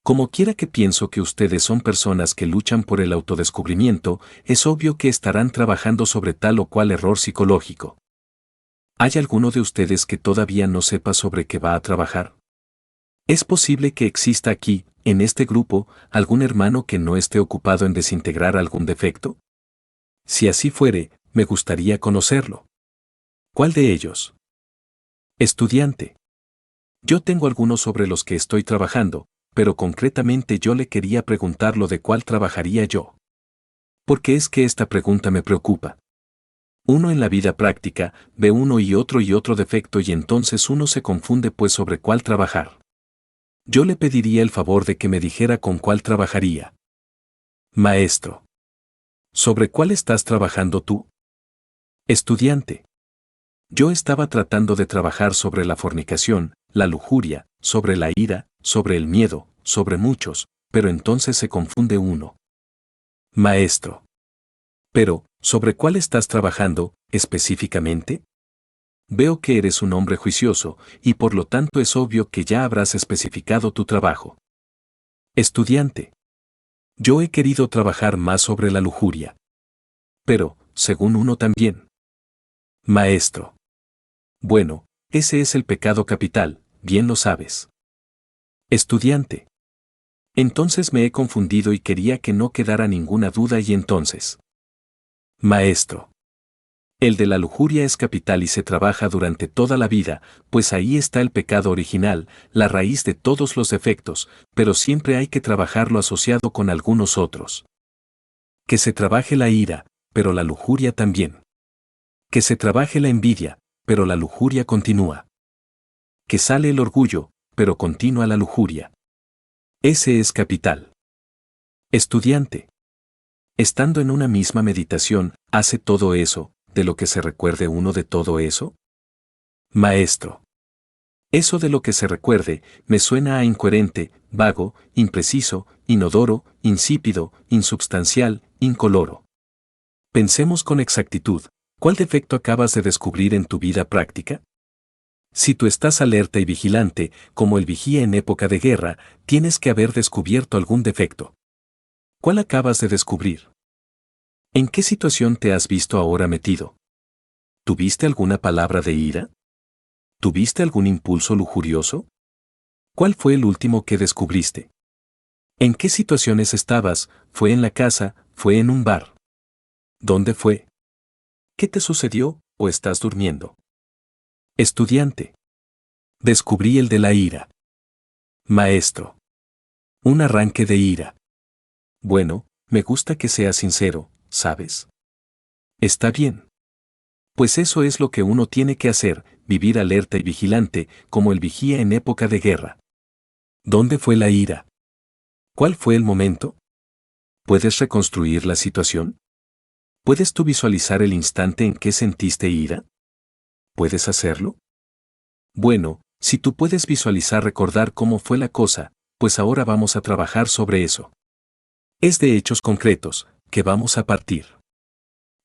Como quiera que pienso que ustedes son personas que luchan por el autodescubrimiento, es obvio que estarán trabajando sobre tal o cual error psicológico. ¿Hay alguno de ustedes que todavía no sepa sobre qué va a trabajar? ¿Es posible que exista aquí, en este grupo, algún hermano que no esté ocupado en desintegrar algún defecto? Si así fuere, me gustaría conocerlo. ¿Cuál de ellos? Estudiante. Yo tengo algunos sobre los que estoy trabajando, pero concretamente yo le quería preguntar lo de cuál trabajaría yo. Porque es que esta pregunta me preocupa. Uno en la vida práctica ve uno y otro defecto y entonces uno se confunde pues sobre cuál trabajar. Yo le pediría el favor de que me dijera con cuál trabajaría. Maestro. ¿Sobre cuál estás trabajando tú? Estudiante. Yo estaba tratando de trabajar sobre la fornicación, la lujuria, sobre la ira, sobre el miedo, sobre muchos, pero entonces se confunde uno. Maestro. Pero, ¿sobre cuál estás trabajando, específicamente? Veo que eres un hombre juicioso, y por lo tanto es obvio que ya habrás especificado tu trabajo. Estudiante. Yo he querido trabajar más sobre la lujuria. Pero, según uno también. Maestro. Bueno, ese es el pecado capital, bien lo sabes. Estudiante. Entonces me he confundido y quería que no quedara ninguna duda y entonces. Maestro. El de la lujuria es capital y se trabaja durante toda la vida, pues ahí está el pecado original, la raíz de todos los defectos, pero siempre hay que trabajarlo asociado con algunos otros. Que se trabaje la ira, pero la lujuria también. Que se trabaje la envidia, pero la lujuria continúa. Que sale el orgullo, pero continúa la lujuria. Ese es capital. Estudiante. Estando en una misma meditación, ¿hace todo eso, de lo que se recuerde uno de todo eso? Maestro. Eso de lo que se recuerde, me suena a incoherente, vago, impreciso, inodoro, insípido, insubstancial, incoloro. Pensemos con exactitud, ¿cuál defecto acabas de descubrir en tu vida práctica? Si tú estás alerta y vigilante, como el vigía en época de guerra, tienes que haber descubierto algún defecto. ¿Cuál acabas de descubrir? ¿En qué situación te has visto ahora metido? ¿Tuviste alguna palabra de ira? ¿Tuviste algún impulso lujurioso? ¿Cuál fue el último que descubriste? ¿En qué situaciones estabas? ¿Fue en la casa? ¿Fue en un bar? ¿Dónde fue? ¿Qué te sucedió o estás durmiendo? Estudiante. Descubrí el de la ira. Maestro. Un arranque de ira. Bueno, me gusta que seas sincero, ¿sabes? Está bien. Pues eso es lo que uno tiene que hacer, vivir alerta y vigilante, como el vigía en época de guerra. ¿Dónde fue la ira? ¿Cuál fue el momento? ¿Puedes reconstruir la situación? ¿Puedes tú visualizar el instante en que sentiste ira? ¿Puedes hacerlo? Bueno, si tú puedes visualizar recordar cómo fue la cosa, pues ahora vamos a trabajar sobre eso. Es de hechos concretos, que vamos a partir.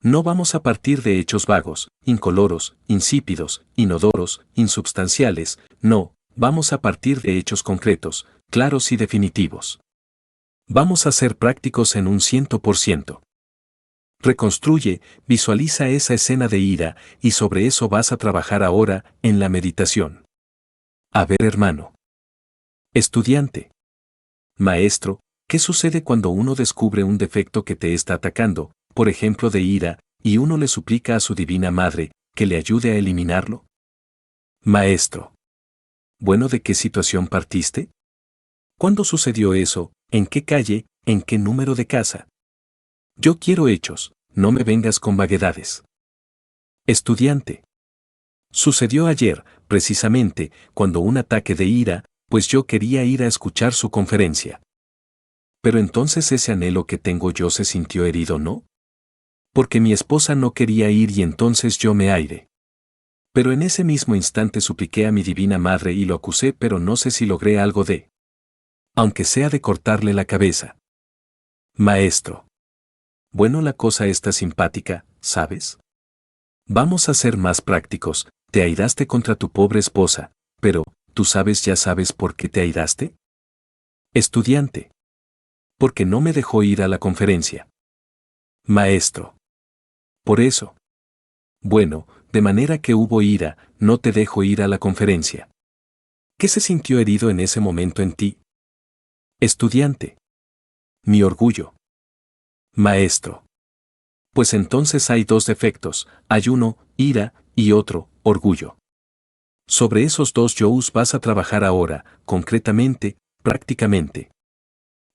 No vamos a partir de hechos vagos, incoloros, insípidos, inodoros, insubstanciales, no, vamos a partir de hechos concretos, claros y definitivos. Vamos a ser prácticos en un 100%. Reconstruye, visualiza esa escena de ira, y sobre eso vas a trabajar ahora, en la meditación. A ver, hermano. Estudiante. Maestro, ¿qué sucede cuando uno descubre un defecto que te está atacando, por ejemplo de ira, y uno le suplica a su divina madre que le ayude a eliminarlo. Maestro. Bueno, ¿de qué situación partiste? ¿Cuándo sucedió eso? ¿En qué calle? ¿En qué número de casa? Yo quiero hechos, no me vengas con vaguedades. Estudiante. Sucedió ayer, precisamente, cuando un ataque de ira, pues yo quería ir a escuchar su conferencia. Pero entonces ese anhelo que tengo yo se sintió herido, ¿no? Porque mi esposa no quería ir y entonces yo me airé. Pero en ese mismo instante supliqué a mi divina madre y lo acusé, pero no sé si logré algo de... aunque sea de cortarle la cabeza. Maestro. Bueno, la cosa está simpática, ¿sabes? Vamos a ser más prácticos. Te airaste contra tu pobre esposa, pero, ¿tú ya sabes por qué te airaste? Estudiante. Porque no me dejó ir a la conferencia. Maestro. Por eso. Bueno, de manera que hubo ira, no te dejo ir a la conferencia. ¿Qué se sintió herido en ese momento en ti? Estudiante. Mi orgullo. Maestro. Pues entonces hay dos defectos, hay uno, ira, y otro, orgullo. Sobre esos dos yous vas a trabajar ahora, concretamente, prácticamente.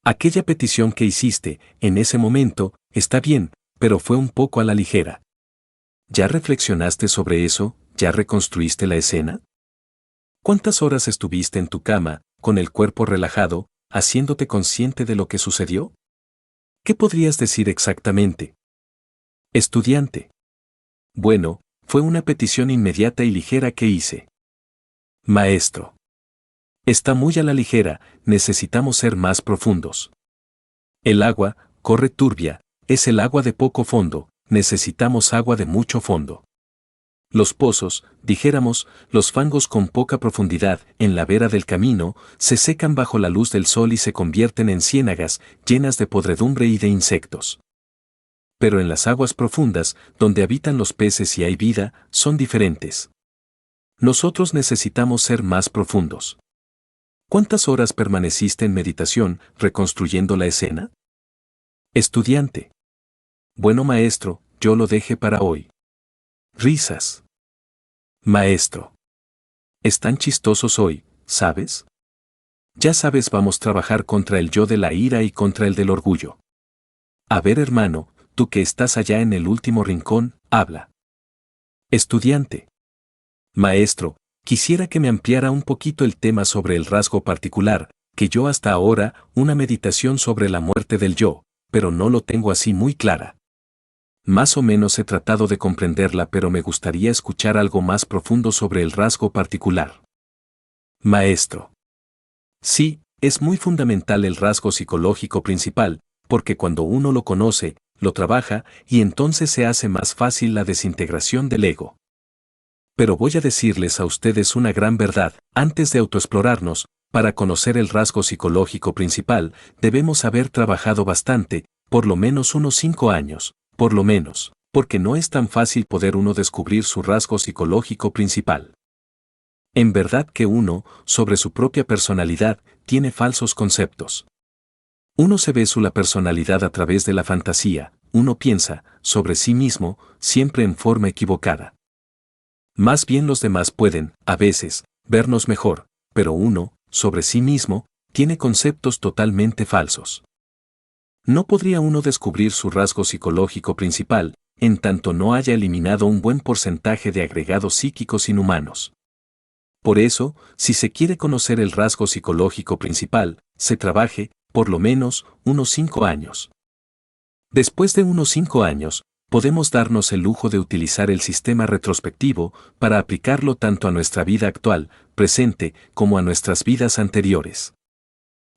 Aquella petición que hiciste, en ese momento, está bien, pero fue un poco a la ligera. ¿Ya reflexionaste sobre eso? ¿Ya reconstruiste la escena? ¿Cuántas horas estuviste en tu cama, con el cuerpo relajado, haciéndote consciente de lo que sucedió? ¿Qué podrías decir exactamente? Estudiante. Bueno, fue una petición inmediata y ligera que hice. Maestro. Está muy a la ligera, necesitamos ser más profundos. El agua, corre turbia, es el agua de poco fondo, necesitamos agua de mucho fondo. Los pozos, dijéramos, los fangos con poca profundidad, en la vera del camino, se secan bajo la luz del sol y se convierten en ciénagas, llenas de podredumbre y de insectos. Pero en las aguas profundas, donde habitan los peces y hay vida, son diferentes. Nosotros necesitamos ser más profundos. ¿Cuántas horas permaneciste en meditación, reconstruyendo la escena? Estudiante. Bueno, maestro, yo lo dejé para hoy. Risas. Maestro. Están chistosos hoy, ¿sabes? Ya sabes, vamos a trabajar contra el yo de la ira y contra el del orgullo. A ver, hermano, tú que estás allá en el último rincón, habla. Estudiante. Maestro, quisiera que me ampliara un poquito el tema sobre el rasgo particular, que yo hasta ahora, una meditación sobre la muerte del yo, pero no lo tengo así muy clara. Más o menos he tratado de comprenderla, pero me gustaría escuchar algo más profundo sobre el rasgo particular. Maestro. Sí, es muy fundamental el rasgo psicológico principal, porque cuando uno lo conoce, lo trabaja, y entonces se hace más fácil la desintegración del ego. Pero voy a decirles a ustedes una gran verdad, antes de autoexplorarnos, para conocer el rasgo psicológico principal, debemos haber trabajado bastante, por lo menos unos 5 años, por lo menos, porque no es tan fácil poder uno descubrir su rasgo psicológico principal. En verdad que uno, sobre su propia personalidad, tiene falsos conceptos. Uno se ve la personalidad a través de la fantasía, uno piensa, sobre sí mismo, siempre en forma equivocada. Más bien los demás pueden, a veces, vernos mejor, pero uno, sobre sí mismo, tiene conceptos totalmente falsos. No podría uno descubrir su rasgo psicológico principal, en tanto no haya eliminado un buen porcentaje de agregados psíquicos inhumanos. Por eso, si se quiere conocer el rasgo psicológico principal, se trabaje, por lo menos, unos 5 años. Después de unos 5 años, podemos darnos el lujo de utilizar el sistema retrospectivo para aplicarlo tanto a nuestra vida actual, presente, como a nuestras vidas anteriores.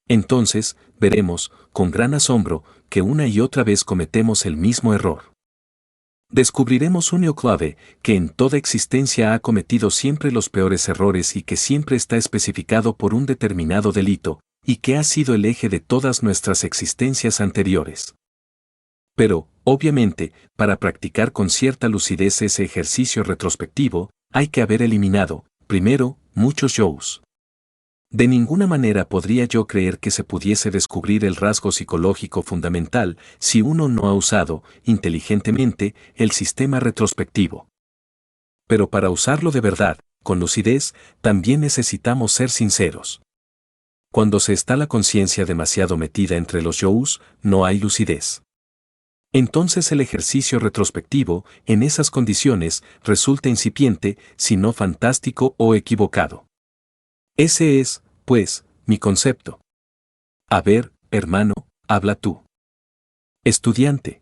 Entonces, veremos, con gran asombro, que una y otra vez cometemos el mismo error. Descubriremos un yo clave, que en toda existencia ha cometido siempre los peores errores y que siempre está especificado por un determinado delito, y que ha sido el eje de todas nuestras existencias anteriores. Pero, obviamente, para practicar con cierta lucidez ese ejercicio retrospectivo, hay que haber eliminado, primero, muchos yous. De ninguna manera podría yo creer que se pudiese descubrir el rasgo psicológico fundamental si uno no ha usado, inteligentemente, el sistema retrospectivo. Pero para usarlo de verdad, con lucidez, también necesitamos ser sinceros. Cuando se está la conciencia demasiado metida entre los yous, no hay lucidez. Entonces el ejercicio retrospectivo, en esas condiciones, resulta incipiente, si no fantástico o equivocado. Ese es, pues, mi concepto. A ver, hermano, habla tú. Estudiante.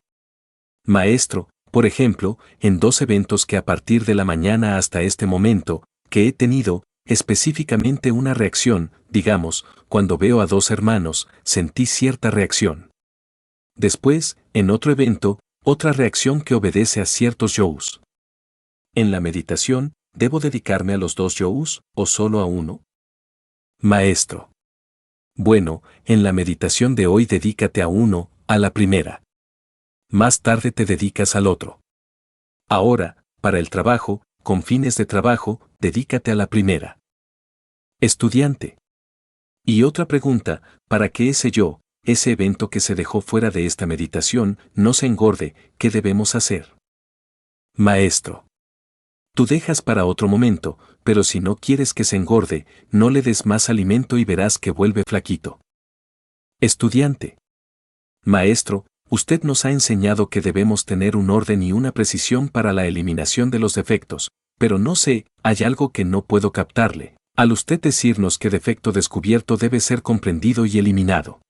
Maestro, por ejemplo, en 2 eventos que a partir de la mañana hasta este momento, que he tenido, específicamente una reacción, digamos, cuando veo a 2 hermanos, sentí cierta reacción. Después, en otro evento, otra reacción que obedece a ciertos yous. En la meditación, ¿debo dedicarme a los 2 yous, o solo a uno? Maestro. Bueno, en la meditación de hoy dedícate a uno, a la primera. Más tarde te dedicas al otro. Ahora, para el trabajo, con fines de trabajo, dedícate a la primera. Estudiante. Y otra pregunta, para que ese yo, ese evento que se dejó fuera de esta meditación, no se engorde, ¿qué debemos hacer? Maestro. Tú dejas para otro momento, pero si no quieres que se engorde, no le des más alimento y verás que vuelve flaquito. Estudiante. Maestro, usted nos ha enseñado que debemos tener un orden y una precisión para la eliminación de los defectos, pero no sé, hay algo que no puedo captarle, al usted decirnos que defecto descubierto debe ser comprendido y eliminado.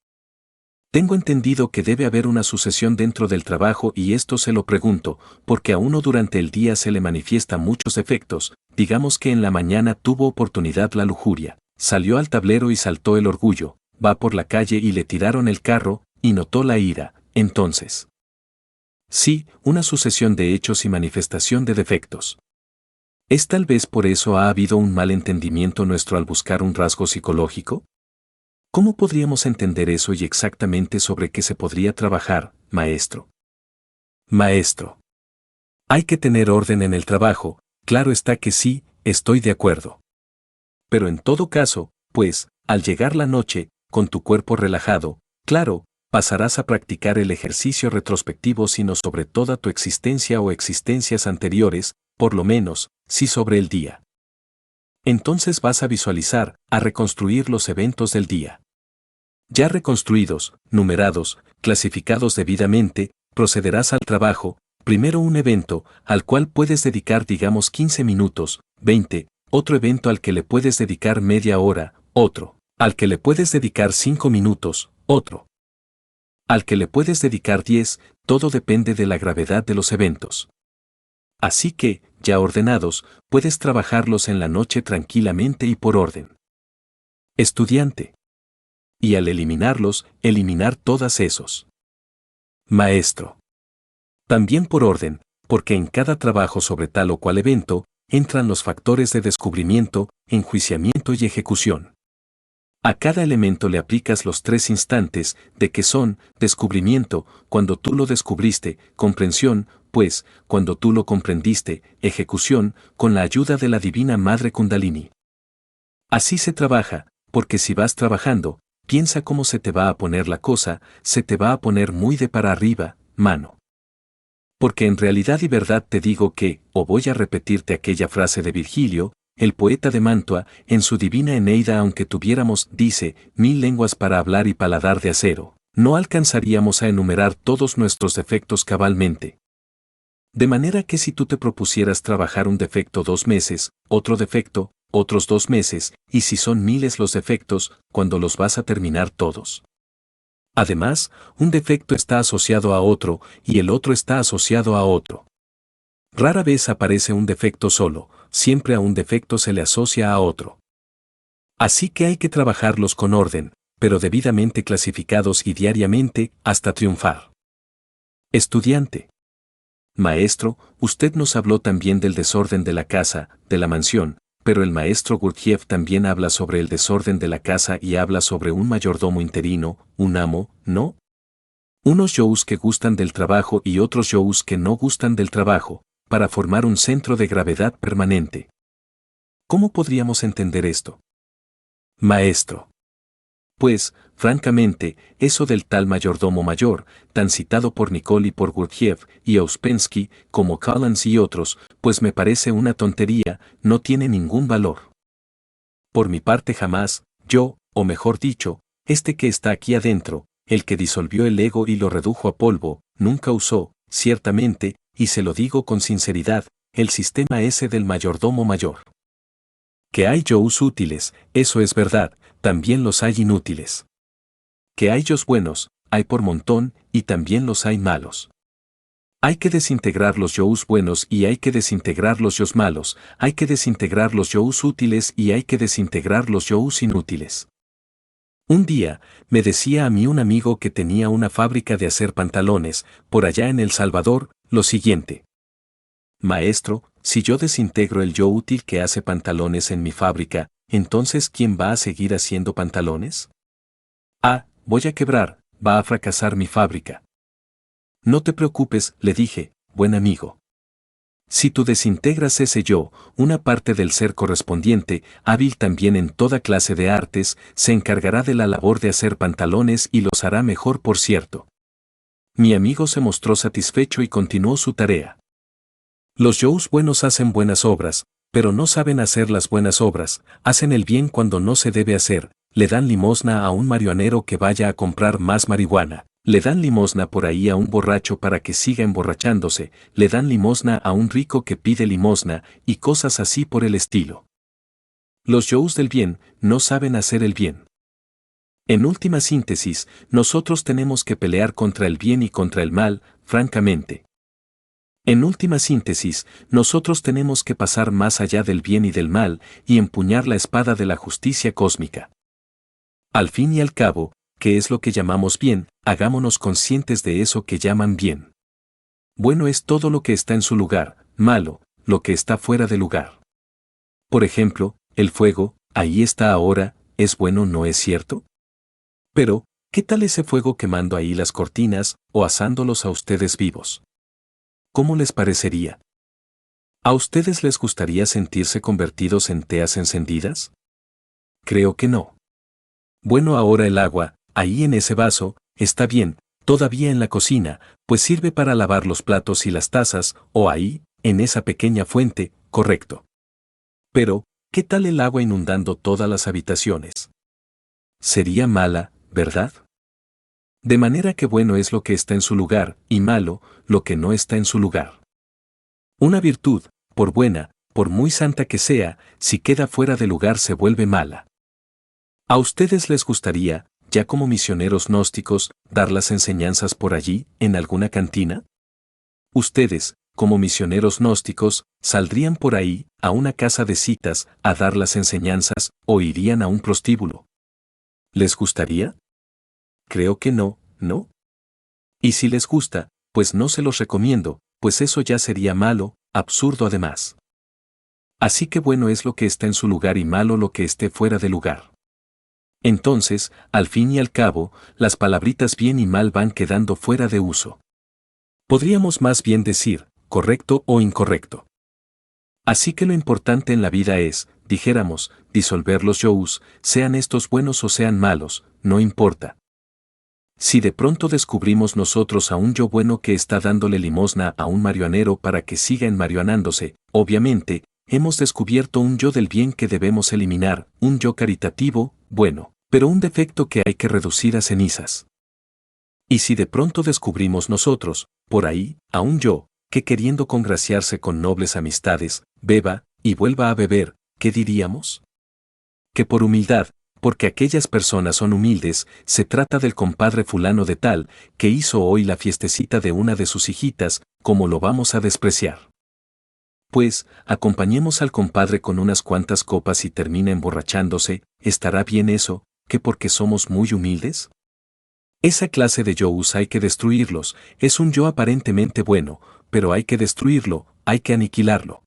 Tengo entendido que debe haber una sucesión dentro del trabajo y esto se lo pregunto, porque a uno durante el día se le manifiestan muchos defectos, digamos que en la mañana tuvo oportunidad la lujuria, salió al tablero y saltó el orgullo, va por la calle y le tiraron el carro, y notó la ira, entonces. Sí, una sucesión de hechos y manifestación de defectos. ¿Es tal vez por eso ha habido un mal entendimiento nuestro al buscar un rasgo psicológico? ¿Cómo podríamos entender eso y exactamente sobre qué se podría trabajar, maestro? Maestro. Hay que tener orden en el trabajo, claro está que sí, estoy de acuerdo. Pero en todo caso, pues, al llegar la noche, con tu cuerpo relajado, claro, pasarás a practicar el ejercicio retrospectivo sino sobre toda tu existencia o existencias anteriores, por lo menos, sí sobre el día. Entonces vas a visualizar, a reconstruir los eventos del día. Ya reconstruidos, numerados, clasificados debidamente, procederás al trabajo, primero un evento, al cual puedes dedicar digamos 15 minutos, 20, otro evento al que le puedes dedicar media hora, otro, al que le puedes dedicar 5 minutos, otro, al que le puedes dedicar 10, todo depende de la gravedad de los eventos. Así que, ya ordenados, puedes trabajarlos en la noche tranquilamente y por orden. Estudiante. Y al eliminarlos, eliminar todas esos. Maestro. También por orden, porque en cada trabajo sobre tal o cual evento, entran los factores de descubrimiento, enjuiciamiento y ejecución. A cada elemento le aplicas los 3 instantes, de que son, descubrimiento, cuando tú lo descubriste, comprensión, pues, cuando tú lo comprendiste, ejecución, con la ayuda de la Divina Madre Kundalini. Así se trabaja, porque si vas trabajando, piensa cómo se te va a poner la cosa, se te va a poner muy de para arriba, mano. Porque en realidad y verdad te digo que, o voy a repetirte aquella frase de Virgilio, el poeta de Mantua, en su divina Eneida aunque tuviéramos, dice, 1000 lenguas para hablar y paladar de acero, no alcanzaríamos a enumerar todos nuestros defectos cabalmente. De manera que si tú te propusieras trabajar un defecto 2 meses, otro defecto, otros 2 meses, y si son miles los defectos, cuando los vas a terminar todos. Además, un defecto está asociado a otro, y el otro está asociado a otro. Rara vez aparece un defecto solo, siempre a un defecto se le asocia a otro. Así que hay que trabajarlos con orden, pero debidamente clasificados y diariamente, hasta triunfar. Estudiante. Maestro, usted nos habló también del desorden de la casa, de la mansión, pero el maestro Gurdjieff también habla sobre el desorden de la casa y habla sobre un mayordomo interino, un amo, ¿no? Unos yous que gustan del trabajo y otros yous que no gustan del trabajo, para formar un centro de gravedad permanente. ¿Cómo podríamos entender esto? Maestro. Pues, francamente, eso del tal mayordomo mayor, tan citado por Nicole y por Gurdjieff y Ouspensky, como Collins y otros, pues me parece una tontería, no tiene ningún valor. Por mi parte jamás, yo, o mejor dicho, este que está aquí adentro, el que disolvió el ego y lo redujo a polvo, nunca usó, ciertamente, y se lo digo con sinceridad, el sistema ese del mayordomo mayor. Que hay yous útiles, eso es verdad, también los hay inútiles. Que hay yos buenos, hay por montón, y también los hay malos. Hay que desintegrar los yous buenos y hay que desintegrar los yos malos, hay que desintegrar los yous útiles y hay que desintegrar los yous inútiles. Un día, me decía a mí un amigo que tenía una fábrica de hacer pantalones, por allá en El Salvador, lo siguiente. Maestro, si yo desintegro el yo útil que hace pantalones en mi fábrica, entonces ¿quién va a seguir haciendo pantalones? Ah, voy a quebrar, va a fracasar mi fábrica. No te preocupes, le dije, buen amigo. Si tú desintegras ese yo, una parte del ser correspondiente, hábil también en toda clase de artes, se encargará de la labor de hacer pantalones y los hará mejor, por cierto. Mi amigo se mostró satisfecho y continuó su tarea. Los yous buenos hacen buenas obras, pero no saben hacer las buenas obras, hacen el bien cuando no se debe hacer, le dan limosna a un marihuanero que vaya a comprar más marihuana. Le dan limosna por ahí a un borracho para que siga emborrachándose, le dan limosna a un rico que pide limosna, y cosas así por el estilo. Los yous del bien no saben hacer el bien. En última síntesis, nosotros tenemos que pelear contra el bien y contra el mal, francamente. En última síntesis, nosotros tenemos que pasar más allá del bien y del mal, y empuñar la espada de la justicia cósmica. Al fin y al cabo, ¿qué es lo que llamamos bien? Hagámonos conscientes de eso que llaman bien. Bueno es todo lo que está en su lugar, malo, lo que está fuera de lugar. Por ejemplo, el fuego, ahí está ahora, es bueno, ¿no es cierto? Pero, ¿qué tal ese fuego quemando ahí las cortinas, o asándolos a ustedes vivos? ¿Cómo les parecería? ¿A ustedes les gustaría sentirse convertidos en teas encendidas? Creo que no. Bueno, ahora el agua, ahí en ese vaso, está bien, todavía en la cocina, pues sirve para lavar los platos y las tazas, o ahí, en esa pequeña fuente, correcto. Pero, ¿qué tal el agua inundando todas las habitaciones? Sería mala, ¿verdad? De manera que bueno es lo que está en su lugar, y malo, lo que no está en su lugar. Una virtud, por buena, por muy santa que sea, si queda fuera de lugar se vuelve mala. ¿A ustedes les gustaría, ya como misioneros gnósticos, dar las enseñanzas por allí, en alguna cantina? Ustedes, como misioneros gnósticos, ¿saldrían por ahí, a una casa de citas, a dar las enseñanzas, o irían a un prostíbulo? ¿Les gustaría? Creo que no, ¿no? Y si les gusta, pues no se los recomiendo, pues eso ya sería malo, absurdo además. Así que bueno es lo que está en su lugar y malo lo que esté fuera de lugar. Entonces, al fin y al cabo, las palabritas bien y mal van quedando fuera de uso. Podríamos más bien decir, correcto o incorrecto. Así que lo importante en la vida es, dijéramos, disolver los yous, sean estos buenos o sean malos, no importa. Si de pronto descubrimos nosotros a un yo bueno que está dándole limosna a un marihuanero para que siga enmarihuanándose, obviamente, hemos descubierto un yo del bien que debemos eliminar, un yo caritativo, bueno, pero un defecto que hay que reducir a cenizas. Y si de pronto descubrimos nosotros, por ahí, a un yo, que queriendo congraciarse con nobles amistades, beba, y vuelva a beber, ¿qué diríamos? Que por humildad, porque aquellas personas son humildes, se trata del compadre fulano de tal, que hizo hoy la fiestecita de una de sus hijitas, ¿cómo lo vamos a despreciar? Pues, acompañemos al compadre con unas cuantas copas y termina emborrachándose, ¿estará bien eso, que porque somos muy humildes? Esa clase de yous hay que destruirlos, es un yo aparentemente bueno, pero hay que destruirlo, hay que aniquilarlo.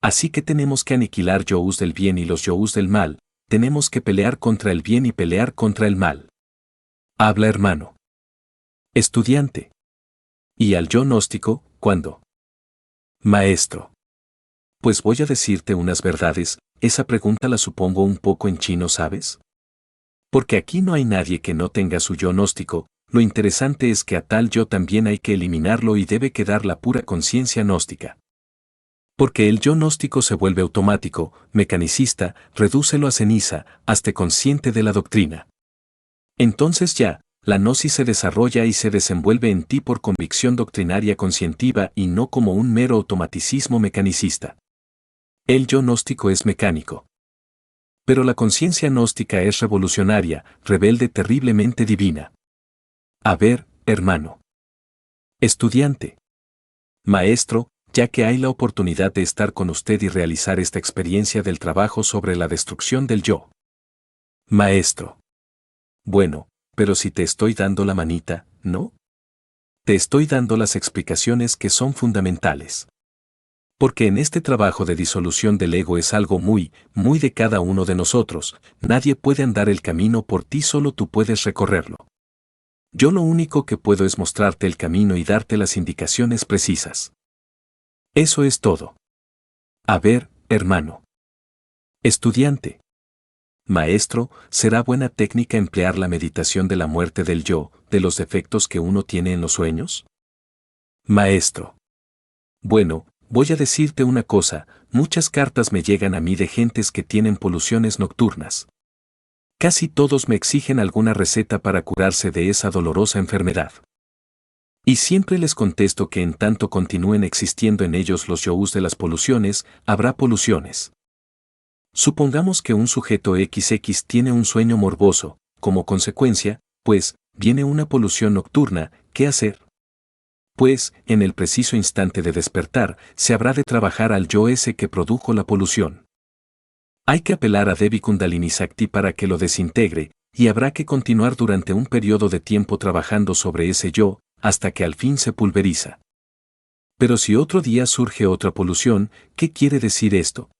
Así que tenemos que aniquilar yous del bien y los yous del mal, tenemos que pelear contra el bien y pelear contra el mal. Habla hermano. Estudiante. Y al yo gnóstico, ¿cuándo? Maestro. Pues voy a decirte unas verdades, esa pregunta la supongo un poco en chino, ¿sabes? Porque aquí no hay nadie que no tenga su yo gnóstico, lo interesante es que a tal yo también hay que eliminarlo y debe quedar la pura conciencia gnóstica. Porque el yo gnóstico se vuelve automático, mecanicista, redúcelo a ceniza, hazte consciente de la doctrina. Entonces ya, la gnosis se desarrolla y se desenvuelve en ti por convicción doctrinaria conscientiva y no como un mero automaticismo mecanicista. El yo gnóstico es mecánico. Pero la conciencia gnóstica es revolucionaria, rebelde, terriblemente divina. A ver, hermano. Estudiante. Maestro, ya que hay la oportunidad de estar con usted y realizar esta experiencia del trabajo sobre la destrucción del yo. Maestro. Bueno, pero si te estoy dando la manita, ¿no? Te estoy dando las explicaciones que son fundamentales. Porque en este trabajo de disolución del ego es algo muy, muy de cada uno de nosotros, nadie puede andar el camino por ti, solo tú puedes recorrerlo. Yo lo único que puedo es mostrarte el camino y darte las indicaciones precisas. Eso es todo. A ver, hermano. Estudiante. Maestro, ¿será buena técnica emplear la meditación de la muerte del yo, de los defectos que uno tiene en los sueños? Maestro. Bueno, voy a decirte una cosa, muchas cartas me llegan a mí de gentes que tienen poluciones nocturnas. Casi todos me exigen alguna receta para curarse de esa dolorosa enfermedad. Y siempre les contesto que en tanto continúen existiendo en ellos los yous de las poluciones, habrá poluciones. Supongamos que un sujeto XX tiene un sueño morboso, como consecuencia, pues, viene una polución nocturna, ¿qué hacer? Pues, en el preciso instante de despertar, se habrá de trabajar al yo ese que produjo la polución. Hay que apelar a Devi Kundalini Sakti para que lo desintegre, y habrá que continuar durante un periodo de tiempo trabajando sobre ese yo, hasta que al fin se pulveriza. Pero si otro día surge otra polución, ¿qué quiere decir esto?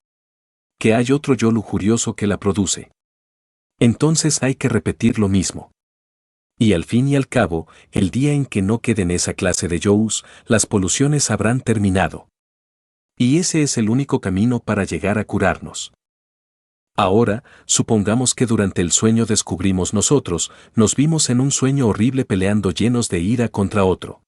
Que hay otro yo lujurioso que la produce. Entonces hay que repetir lo mismo. Y al fin y al cabo, el día en que no queden esa clase de yous, las poluciones habrán terminado. Y ese es el único camino para llegar a curarnos. Ahora, supongamos que durante el sueño descubrimos nosotros, nos vimos en un sueño horrible peleando llenos de ira contra otro.